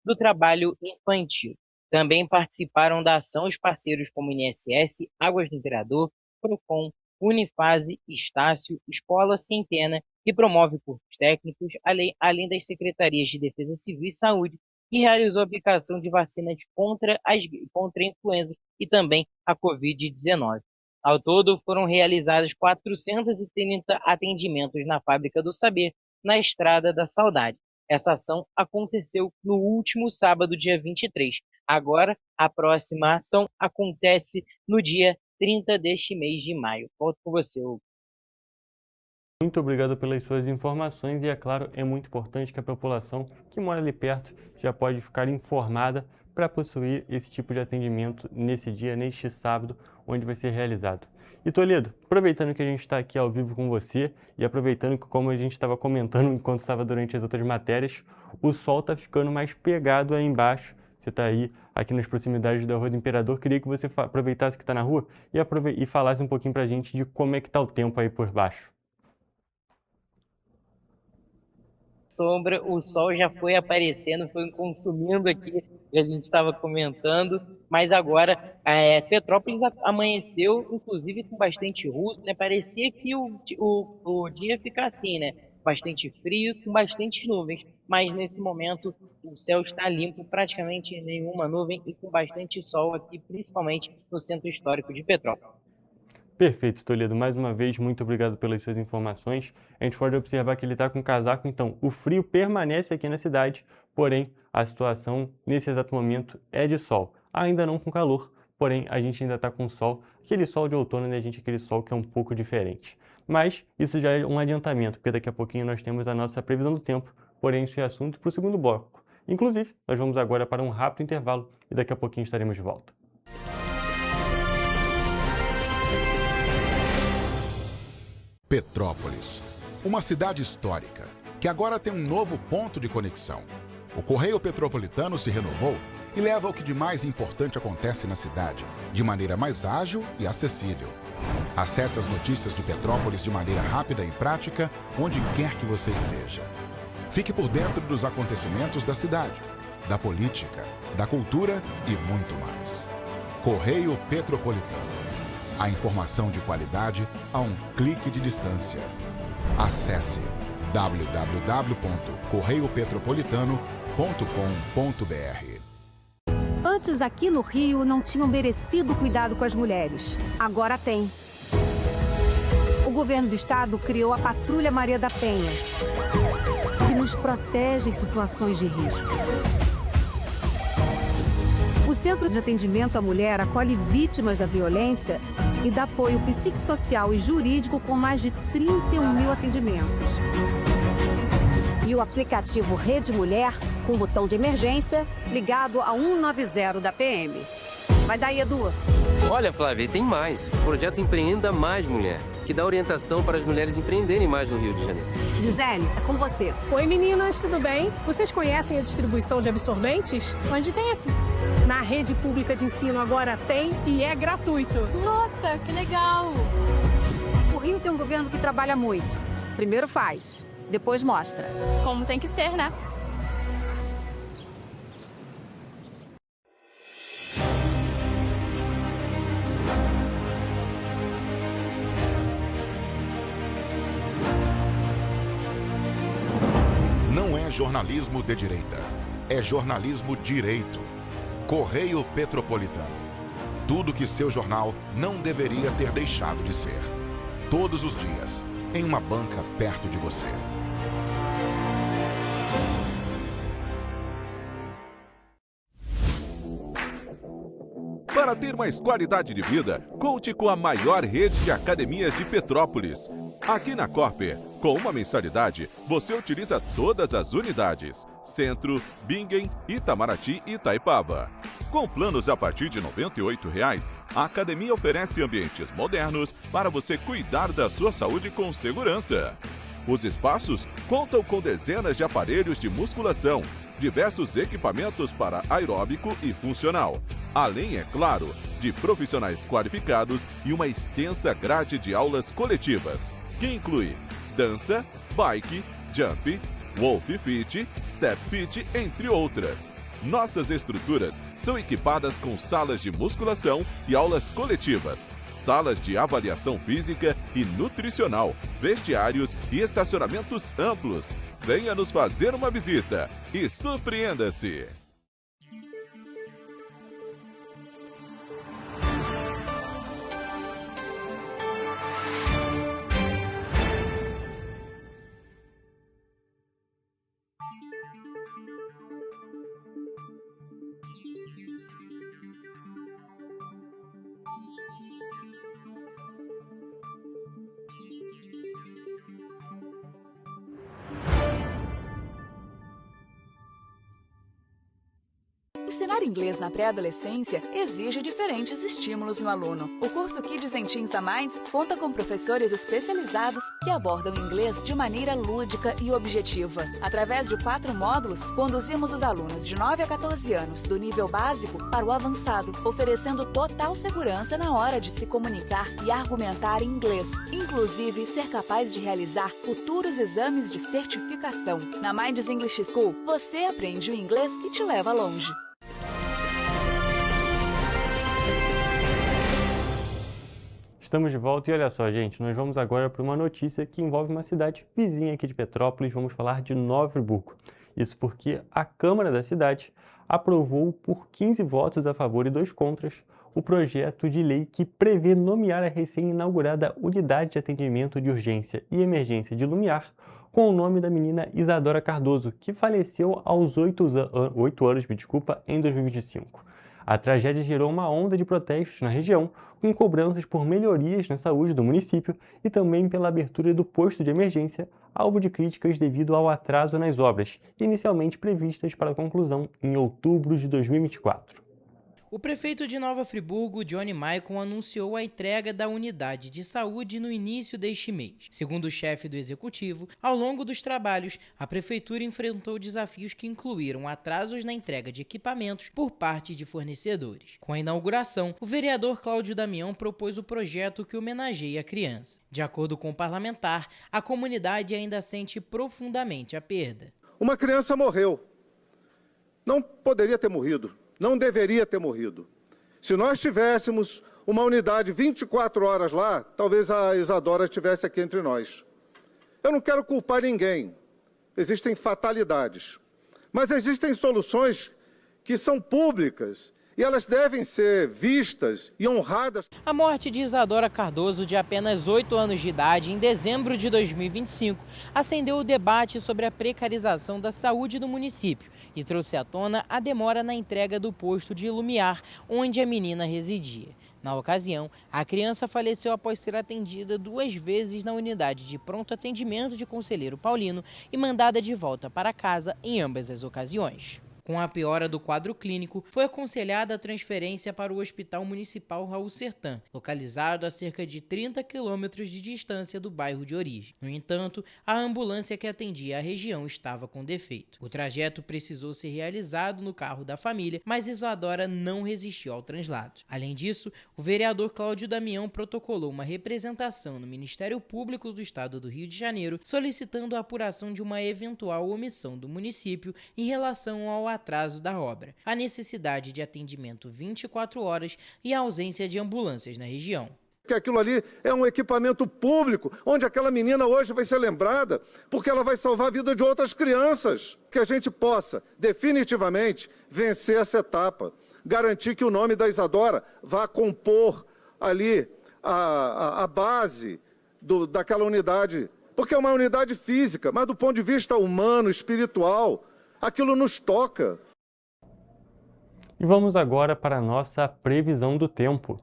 do trabalho infantil. Também participaram da ação os parceiros como INSS, Águas do Imperador, Procon, Unifase, Estácio, Escola Centena, que promove cursos técnicos, além das secretarias de Defesa Civil e Saúde, que realizou a aplicação de vacinas contra a influenza e também a Covid-19. Ao todo, foram realizados 430 atendimentos na Fábrica do Saber, na Estrada da Saudade. Essa ação aconteceu no último sábado, dia 23. Agora, a próxima ação acontece no dia 30 deste mês de maio. Volto com você, Hugo. Muito obrigado pelas suas informações e, é claro, é muito importante que a população que mora ali perto já pode ficar informada para possuir esse tipo de atendimento nesse dia, neste sábado, onde vai ser realizado. E Toledo, aproveitando que a gente está aqui ao vivo com você e aproveitando que, como a gente estava comentando enquanto estava durante as outras matérias, o sol está ficando mais pegado aí embaixo. Você está aí aqui nas proximidades da Rua do Imperador. Queria que você aproveitasse que está na rua e falasse um pouquinho para a gente de como é que está o tempo aí por baixo. Sombra, o sol já foi aparecendo, foi consumindo aqui, que a gente estava comentando, mas agora Petrópolis amanheceu, inclusive com bastante russo, né? Parecia que o dia fica assim, né? Bastante frio, com bastante nuvens, mas nesse momento o céu está limpo, praticamente nenhuma nuvem e com bastante sol aqui, principalmente no centro histórico de Petrópolis. Perfeito, Toledo. Mais uma vez, muito obrigado pelas suas informações. A gente pode observar que ele está com casaco, então o frio permanece aqui na cidade, porém a situação nesse exato momento é de sol. Ainda não com calor, porém a gente ainda está com sol, aquele sol de outono, né, gente? Aquele sol que é um pouco diferente. Mas isso já é um adiantamento, porque daqui a pouquinho nós temos a nossa previsão do tempo, porém isso é assunto para o segundo bloco. Inclusive, nós vamos agora para um rápido intervalo e daqui a pouquinho estaremos de volta. Petrópolis, uma cidade histórica, que agora tem um novo ponto de conexão. O Correio Petropolitano se renovou e leva o que de mais importante acontece na cidade, de maneira mais ágil e acessível. Acesse as notícias de Petrópolis de maneira rápida e prática, onde quer que você esteja. Fique por dentro dos acontecimentos da cidade, da política, da cultura e muito mais. Correio Petropolitano. A informação de qualidade a um clique de distância. Acesse www.correiopetropolitano.com.br. Antes, aqui no Rio, não tinham merecido cuidado com as mulheres. Agora tem. O governo do estado criou a Patrulha Maria da Penha, que nos protege em situações de risco. O Centro de Atendimento à Mulher acolhe vítimas da violência e dá apoio psicossocial e jurídico com mais de 31 mil atendimentos. E o aplicativo Rede Mulher, com botão de emergência, ligado a 190 da PM. Vai daí, Edu. Olha, Flávia, tem mais. O projeto Empreenda Mais Mulher, que dá orientação para as mulheres empreenderem mais no Rio de Janeiro. Gisele, é com você. Oi, meninas, tudo bem? Vocês conhecem a distribuição de absorventes? Onde tem esse? Na rede pública de ensino agora tem e é gratuito. Nossa, que legal! O Rio tem um governo que trabalha muito. Primeiro faz, depois mostra. Como tem que ser, né? Não é jornalismo de direita, é jornalismo direito. Correio Petropolitano. Tudo que seu jornal não deveria ter deixado de ser. Todos os dias, em uma banca perto de você. Para ter mais qualidade de vida, conte com a maior rede de academias de Petrópolis. Aqui na Corper, com uma mensalidade, você utiliza todas as unidades: Centro, Bingen, Itamaraty e Itaipava. Com planos a partir de R$ 98,00, a academia oferece ambientes modernos para você cuidar da sua saúde com segurança. Os espaços contam com dezenas de aparelhos de musculação, diversos equipamentos para aeróbico e funcional, além, é claro, de profissionais qualificados e uma extensa grade de aulas coletivas, que inclui dança, bike, jump, wolf fit, step fit, entre outras. Nossas estruturas são equipadas com salas de musculação e aulas coletivas, salas de avaliação física e nutricional, vestiários e estacionamentos amplos. Venha nos fazer uma visita e surpreenda-se! Ensinar inglês na pré-adolescência exige diferentes estímulos no aluno. O curso Kids and Teens a Mais conta com professores especializados que abordam inglês de maneira lúdica e objetiva. Através de 4 módulos, conduzimos os alunos de 9 a 14 anos do nível básico para o avançado, oferecendo total segurança na hora de se comunicar e argumentar em inglês, inclusive ser capaz de realizar futuros exames de certificação. Na Minds English School, você aprende o inglês que te leva longe. Estamos de volta e olha só, gente, nós vamos agora para uma notícia que envolve uma cidade vizinha aqui de Petrópolis. Vamos falar de Nova Friburgo. Isso porque a Câmara da cidade aprovou por 15 votos a favor e 2 contras o projeto de lei que prevê nomear a recém-inaugurada Unidade de Atendimento de Urgência e Emergência de Lumiar com o nome da menina Isadora Cardoso, que faleceu aos 8 anos, em 2025. A tragédia gerou uma onda de protestos na região, com cobranças por melhorias na saúde do município e também pela abertura do posto de emergência, alvo de críticas devido ao atraso nas obras, inicialmente previstas para a conclusão em outubro de 2024. O prefeito de Nova Friburgo, Johnny Maicon, anunciou a entrega da unidade de saúde no início deste mês. Segundo o chefe do executivo, ao longo dos trabalhos, a prefeitura enfrentou desafios que incluíram atrasos na entrega de equipamentos por parte de fornecedores. Com a inauguração, o vereador Cláudio Damião propôs o projeto que homenageia a criança. De acordo com o parlamentar, a comunidade ainda sente profundamente a perda. Uma criança morreu. Não poderia ter morrido. Não deveria ter morrido. Se nós tivéssemos uma unidade 24 horas lá, talvez a Isadora estivesse aqui entre nós. Eu não quero culpar ninguém. Existem fatalidades. Mas existem soluções que são públicas e elas devem ser vistas e honradas. A morte de Isadora Cardoso, de apenas 8 anos de idade, em dezembro de 2025, acendeu o debate sobre a precarização da saúde do município e trouxe à tona a demora na entrega do posto de Lumiar, onde a menina residia. Na ocasião, a criança faleceu após ser atendida 2 vezes na unidade de pronto atendimento de Conselheiro Paulino e mandada de volta para casa em ambas as ocasiões. Com a piora do quadro clínico, foi aconselhada a transferência para o Hospital Municipal Raul Sertã, localizado a cerca de 30 quilômetros de distância do bairro de origem. No entanto, a ambulância que atendia a região estava com defeito. O trajeto precisou ser realizado no carro da família, mas Isadora não resistiu ao translado. Além disso, o vereador Cláudio Damião protocolou uma representação no Ministério Público do Estado do Rio de Janeiro, solicitando a apuração de uma eventual omissão do município em relação ao atraso da obra, a necessidade de atendimento 24 horas e a ausência de ambulâncias na região. Que aquilo ali é um equipamento público, onde aquela menina hoje vai ser lembrada, porque ela vai salvar a vida de outras crianças. Que a gente possa, definitivamente, vencer essa etapa, garantir que o nome da Isadora vá compor ali a base daquela unidade, porque é uma unidade física, mas do ponto de vista humano, espiritual, aquilo nos toca. E vamos agora para a nossa previsão do tempo.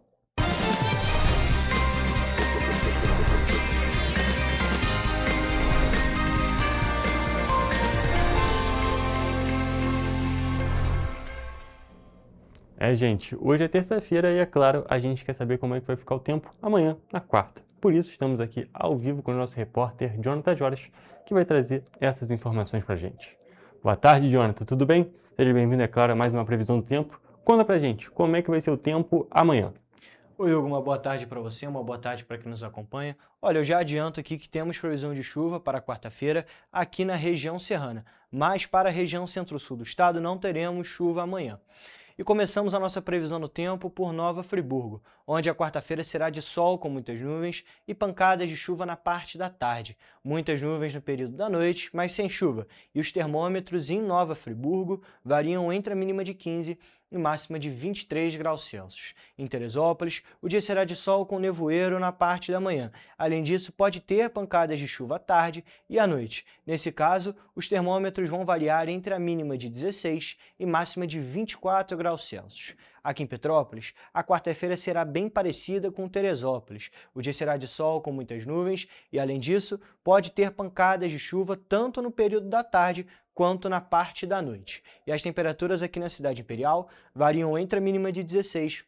Gente, hoje é terça-feira e, é claro, a gente quer saber como é que vai ficar o tempo amanhã, na quarta. Por isso, estamos aqui ao vivo com o nosso repórter Jonathan Joras, que vai trazer essas informações para a gente. Boa tarde, Jonathan, tudo bem? Seja bem-vindo, é claro, a mais uma previsão do tempo. Conta pra gente, como é que vai ser o tempo amanhã? Oi, Hugo, uma boa tarde para você, uma boa tarde para quem nos acompanha. Olha, eu já adianto aqui que temos previsão de chuva para quarta-feira aqui na região serrana, mas para a região centro-sul do estado não teremos chuva amanhã. E começamos a nossa previsão do tempo por Nova Friburgo, onde a quarta-feira será de sol com muitas nuvens e pancadas de chuva na parte da tarde. Muitas nuvens no período da noite, mas sem chuva. E os termômetros em Nova Friburgo variam entre a mínima de 15 e máxima de 23 graus Celsius. Em Teresópolis, o dia será de sol com nevoeiro na parte da manhã. Além disso, pode ter pancadas de chuva à tarde e à noite. Nesse caso, os termômetros vão variar entre a mínima de 16 e máxima de 24 graus Celsius. Aqui em Petrópolis, a quarta-feira será bem parecida com Teresópolis. O dia será de sol com muitas nuvens e, além disso, pode ter pancadas de chuva tanto no período da tarde quanto na parte da noite. E as temperaturas aqui na cidade imperial variam entre a mínima de 16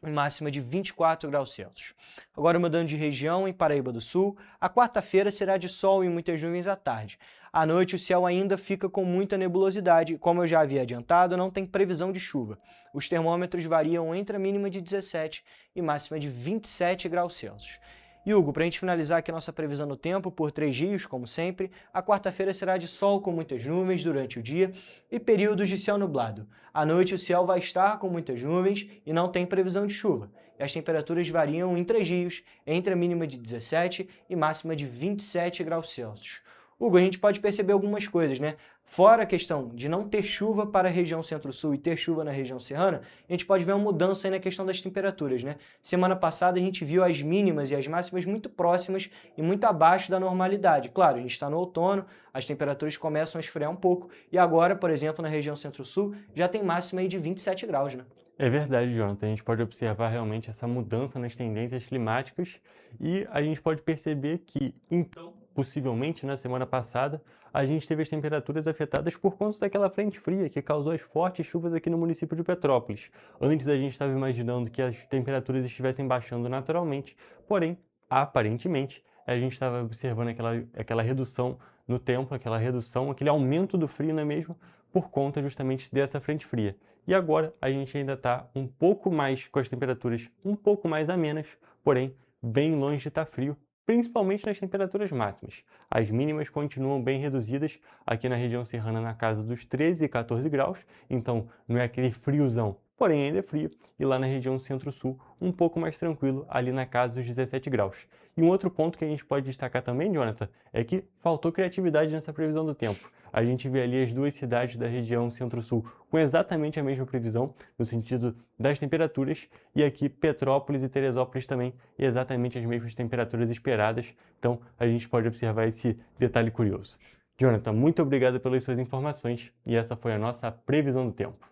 e máxima de 24 graus Celsius. Agora mudando de região, em Paraíba do Sul, a quarta-feira será de sol e muitas nuvens à tarde. À noite o céu ainda fica com muita nebulosidade, como eu já havia adiantado, não tem previsão de chuva. Os termômetros variam entre a mínima de 17 e máxima de 27 graus Celsius. E Hugo, para a gente finalizar aqui a nossa previsão do tempo, por 3 dias, como sempre, a quarta-feira será de sol com muitas nuvens durante o dia e períodos de céu nublado. À noite o céu vai estar com muitas nuvens e não tem previsão de chuva. E as temperaturas variam em 3 dias, entre a mínima de 17 e máxima de 27 graus Celsius. Hugo, a gente pode perceber algumas coisas, né? Fora a questão de não ter chuva para a região centro-sul e ter chuva na região serrana, a gente pode ver uma mudança aí na questão das temperaturas, né? Semana passada a gente viu as mínimas e as máximas muito próximas e muito abaixo da normalidade. Claro, a gente está no outono, as temperaturas começam a esfriar um pouco e agora, por exemplo, na região centro-sul, já tem máxima aí de 27 graus, né? É verdade, Jonathan. A gente pode observar realmente essa mudança nas tendências climáticas e a gente pode perceber que, então, possivelmente, na semana passada, a gente teve as temperaturas afetadas por conta daquela frente fria que causou as fortes chuvas aqui no município de Petrópolis. Antes a gente estava imaginando que as temperaturas estivessem baixando naturalmente, porém, aparentemente, a gente estava observando aquela redução no tempo, aquele aumento do frio, não é mesmo? Por conta justamente dessa frente fria. E agora a gente ainda está um pouco mais com as temperaturas um pouco mais amenas, porém bem longe de estar frio, principalmente nas temperaturas máximas. As mínimas continuam bem reduzidas aqui na região serrana na casa dos 13 e 14 graus, então não é aquele friozão, porém ainda é frio, e lá na região centro-sul um pouco mais tranquilo, ali na casa dos 17 graus. E um outro ponto que a gente pode destacar também, Jonathan, é que faltou criatividade nessa previsão do tempo. A gente vê ali as duas cidades da região centro-sul com exatamente a mesma previsão, no sentido das temperaturas, e aqui Petrópolis e Teresópolis também exatamente as mesmas temperaturas esperadas, então a gente pode observar esse detalhe curioso. Jonathan, muito obrigado pelas suas informações, e essa foi a nossa previsão do tempo.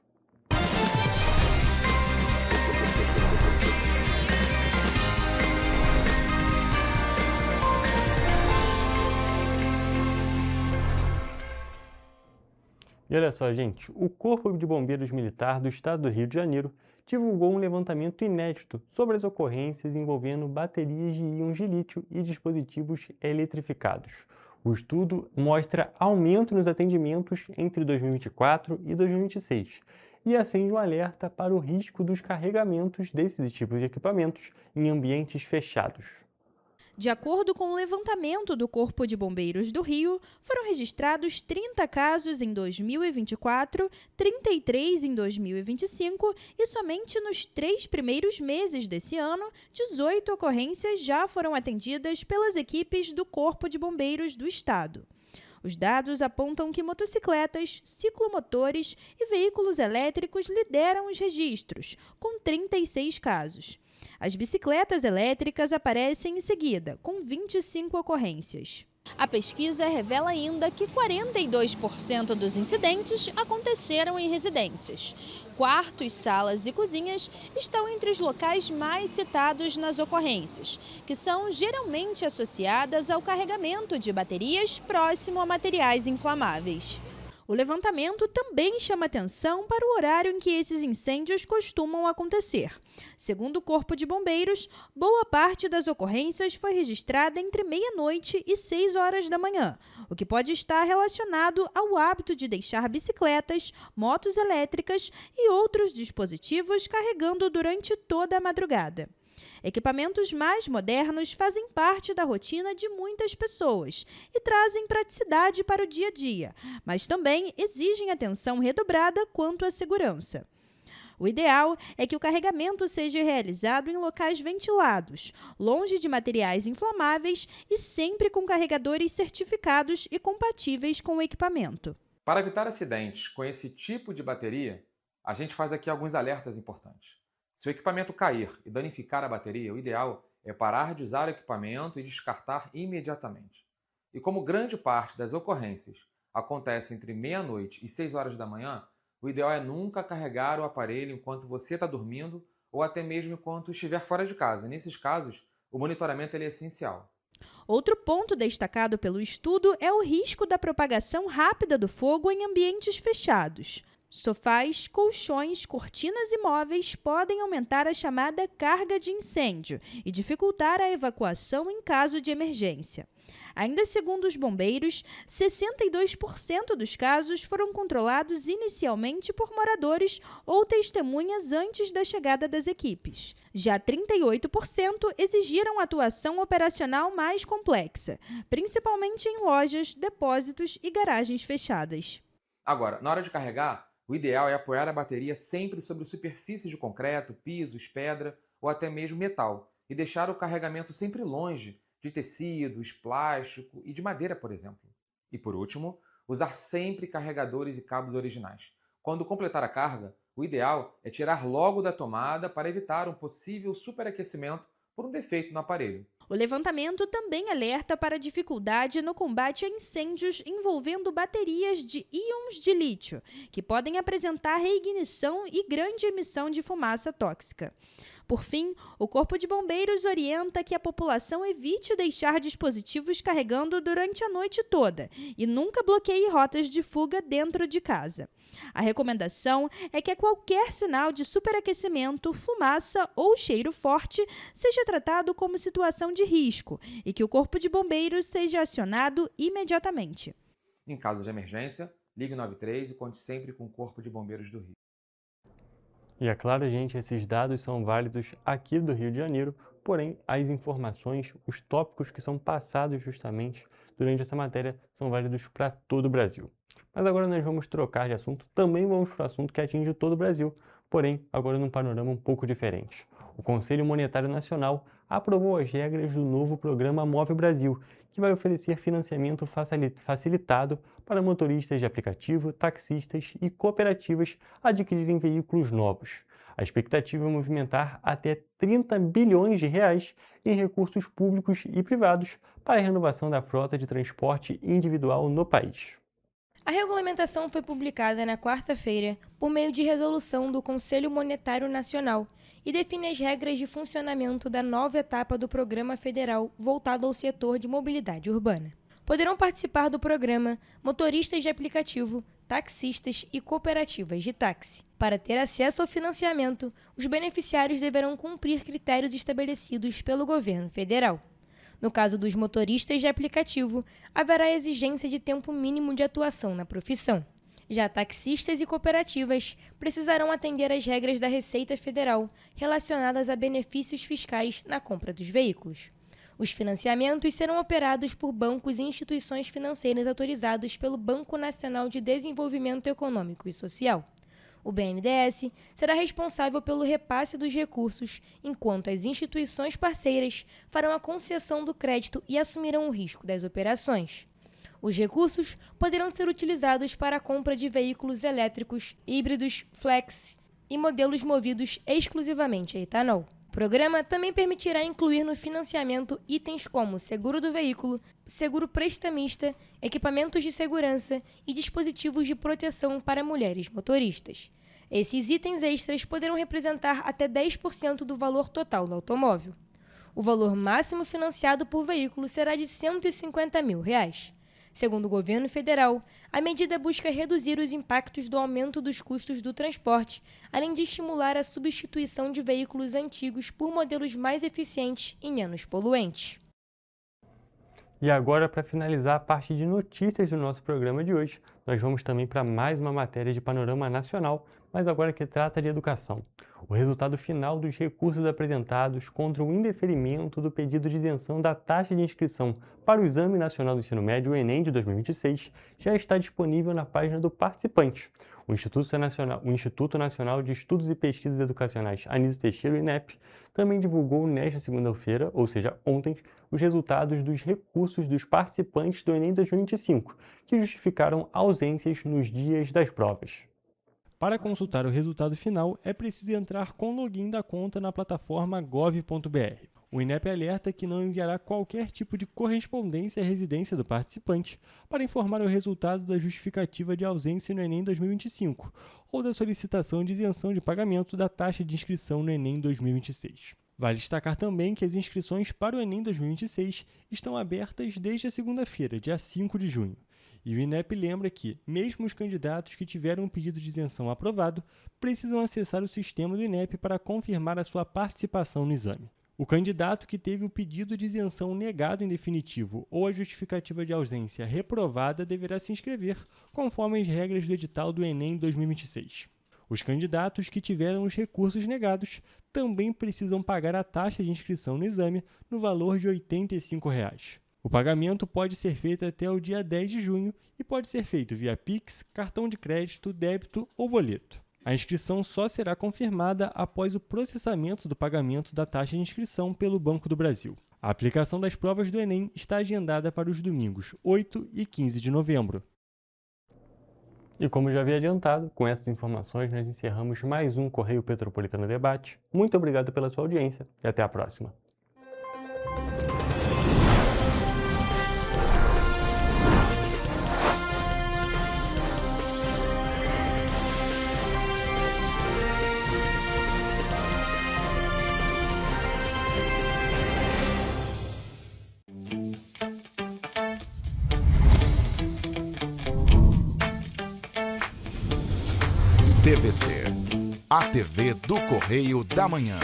E olha só, gente, o Corpo de Bombeiros Militar do Estado do Rio de Janeiro divulgou um levantamento inédito sobre as ocorrências envolvendo baterias de íons de lítio e dispositivos eletrificados. O estudo mostra aumento nos atendimentos entre 2024 e 2026 e acende um alerta para o risco dos carregamentos desses tipos de equipamentos em ambientes fechados. De acordo com o levantamento do Corpo de Bombeiros do Rio, foram registrados 30 casos em 2024, 33 em 2025 e somente nos 3 primeiros meses desse ano, 18 ocorrências já foram atendidas pelas equipes do Corpo de Bombeiros do Estado. Os dados apontam que motocicletas, ciclomotores e veículos elétricos lideram os registros, com 36 casos. As bicicletas elétricas aparecem em seguida, com 25 ocorrências. A pesquisa revela ainda que 42% dos incidentes aconteceram em residências. Quartos, salas e cozinhas estão entre os locais mais citados nas ocorrências, que são geralmente associadas ao carregamento de baterias próximo a materiais inflamáveis. O levantamento também chama atenção para o horário em que esses incêndios costumam acontecer. Segundo o Corpo de Bombeiros, boa parte das ocorrências foi registrada entre meia-noite e 6 horas da manhã, o que pode estar relacionado ao hábito de deixar bicicletas, motos elétricas e outros dispositivos carregando durante toda a madrugada. Equipamentos mais modernos fazem parte da rotina de muitas pessoas e trazem praticidade para o dia a dia, mas também exigem atenção redobrada quanto à segurança. O ideal é que o carregamento seja realizado em locais ventilados, longe de materiais inflamáveis e sempre com carregadores certificados e compatíveis com o equipamento. Para evitar acidentes com esse tipo de bateria, a gente faz aqui alguns alertas importantes. Se o equipamento cair e danificar a bateria, o ideal é parar de usar o equipamento e descartar imediatamente. E como grande parte das ocorrências acontece entre meia-noite e 6 horas da manhã, o ideal é nunca carregar o aparelho enquanto você está dormindo ou até mesmo enquanto estiver fora de casa. Nesses casos, o monitoramento é essencial. Outro ponto destacado pelo estudo é o risco da propagação rápida do fogo em ambientes fechados. Sofás, colchões, cortinas e móveis podem aumentar a chamada carga de incêndio e dificultar a evacuação em caso de emergência. Ainda segundo os bombeiros, 62% dos casos foram controlados inicialmente por moradores ou testemunhas antes da chegada das equipes. Já 38% exigiram atuação operacional mais complexa, principalmente em lojas, depósitos e garagens fechadas. Agora, na hora de carregar, o ideal é apoiar a bateria sempre sobre superfícies de concreto, pisos, pedra ou até mesmo metal e deixar o carregamento sempre longe de tecidos, plástico e de madeira, por exemplo. E por último, usar sempre carregadores e cabos originais. Quando completar a carga, o ideal é tirar logo da tomada para evitar um possível superaquecimento por um defeito no aparelho. O levantamento também alerta para a dificuldade no combate a incêndios envolvendo baterias de íons de lítio, que podem apresentar reignição e grande emissão de fumaça tóxica. Por fim, o Corpo de Bombeiros orienta que a população evite deixar dispositivos carregando durante a noite toda e nunca bloqueie rotas de fuga dentro de casa. A recomendação é que qualquer sinal de superaquecimento, fumaça ou cheiro forte seja tratado como situação de risco e que o Corpo de Bombeiros seja acionado imediatamente. Em caso de emergência, ligue 93 e conte sempre com o Corpo de Bombeiros do Rio. E é claro, gente, esses dados são válidos aqui do Rio de Janeiro, porém as informações, os tópicos que são passados justamente durante essa matéria são válidos para todo o Brasil. Mas agora nós vamos trocar de assunto, também vamos para o assunto que atinge todo o Brasil, porém agora num panorama um pouco diferente. O Conselho Monetário Nacional aprovou as regras do novo programa Move Brasil, que vai oferecer financiamento facilitado para motoristas de aplicativo, taxistas e cooperativas adquirirem veículos novos. A expectativa é movimentar até 30 bilhões de reais em recursos públicos e privados para a renovação da frota de transporte individual no país. A regulamentação foi publicada na quarta-feira por meio de resolução do Conselho Monetário Nacional e define as regras de funcionamento da nova etapa do Programa Federal voltado ao setor de mobilidade urbana. Poderão participar do programa motoristas de aplicativo, taxistas e cooperativas de táxi. Para ter acesso ao financiamento, os beneficiários deverão cumprir critérios estabelecidos pelo governo federal. No caso dos motoristas de aplicativo, haverá exigência de tempo mínimo de atuação na profissão. Já taxistas e cooperativas precisarão atender às regras da Receita Federal relacionadas a benefícios fiscais na compra dos veículos. Os financiamentos serão operados por bancos e instituições financeiras autorizados pelo Banco Nacional de Desenvolvimento Econômico e Social. O BNDES será responsável pelo repasse dos recursos, enquanto as instituições parceiras farão a concessão do crédito e assumirão o risco das operações. Os recursos poderão ser utilizados para a compra de veículos elétricos, híbridos, flex e modelos movidos exclusivamente a etanol. O programa também permitirá incluir no financiamento itens como seguro do veículo, seguro prestamista, equipamentos de segurança e dispositivos de proteção para mulheres motoristas. Esses itens extras poderão representar até 10% do valor total do automóvel. O valor máximo financiado por veículo será de R$ 150 mil. Segundo o governo federal, a medida busca reduzir os impactos do aumento dos custos do transporte, além de estimular a substituição de veículos antigos por modelos mais eficientes e menos poluentes. E agora, para finalizar a parte de notícias do nosso programa de hoje, nós vamos também para mais uma matéria de panorama nacional, mas agora que trata de educação. O resultado final dos recursos apresentados contra o indeferimento do pedido de isenção da taxa de inscrição para o Exame Nacional do Ensino Médio, o Enem de 2026, já está disponível na página do participante. O Instituto Nacional de Estudos e Pesquisas Educacionais Anísio Teixeira, o INEP, também divulgou nesta segunda-feira, ou seja, ontem, os resultados dos recursos dos participantes do Enem 2025, que justificaram ausências nos dias das provas. Para consultar o resultado final, é preciso entrar com o login da conta na plataforma gov.br. O INEP alerta que não enviará qualquer tipo de correspondência à residência do participante para informar o resultado da justificativa de ausência no Enem 2025 ou da solicitação de isenção de pagamento da taxa de inscrição no Enem 2026. Vale destacar também que as inscrições para o Enem 2026 estão abertas desde a segunda-feira, dia 5 de junho. E o INEP lembra que, mesmo os candidatos que tiveram um pedido de isenção aprovado, precisam acessar o sistema do INEP para confirmar a sua participação no exame. O candidato que teve o pedido de isenção negado em definitivo ou a justificativa de ausência reprovada deverá se inscrever, conforme as regras do edital do Enem 2026. Os candidatos que tiveram os recursos negados também precisam pagar a taxa de inscrição no exame no valor de R$ 85. O pagamento pode ser feito até o dia 10 de junho e pode ser feito via Pix, cartão de crédito, débito ou boleto. A inscrição só será confirmada após o processamento do pagamento da taxa de inscrição pelo Banco do Brasil. A aplicação das provas do Enem está agendada para os domingos 8 e 15 de novembro. E como já havia adiantado, com essas informações nós encerramos mais um Correio Petropolitano Debate. Muito obrigado pela sua audiência e até a próxima. TVC, a TV do Correio da Manhã.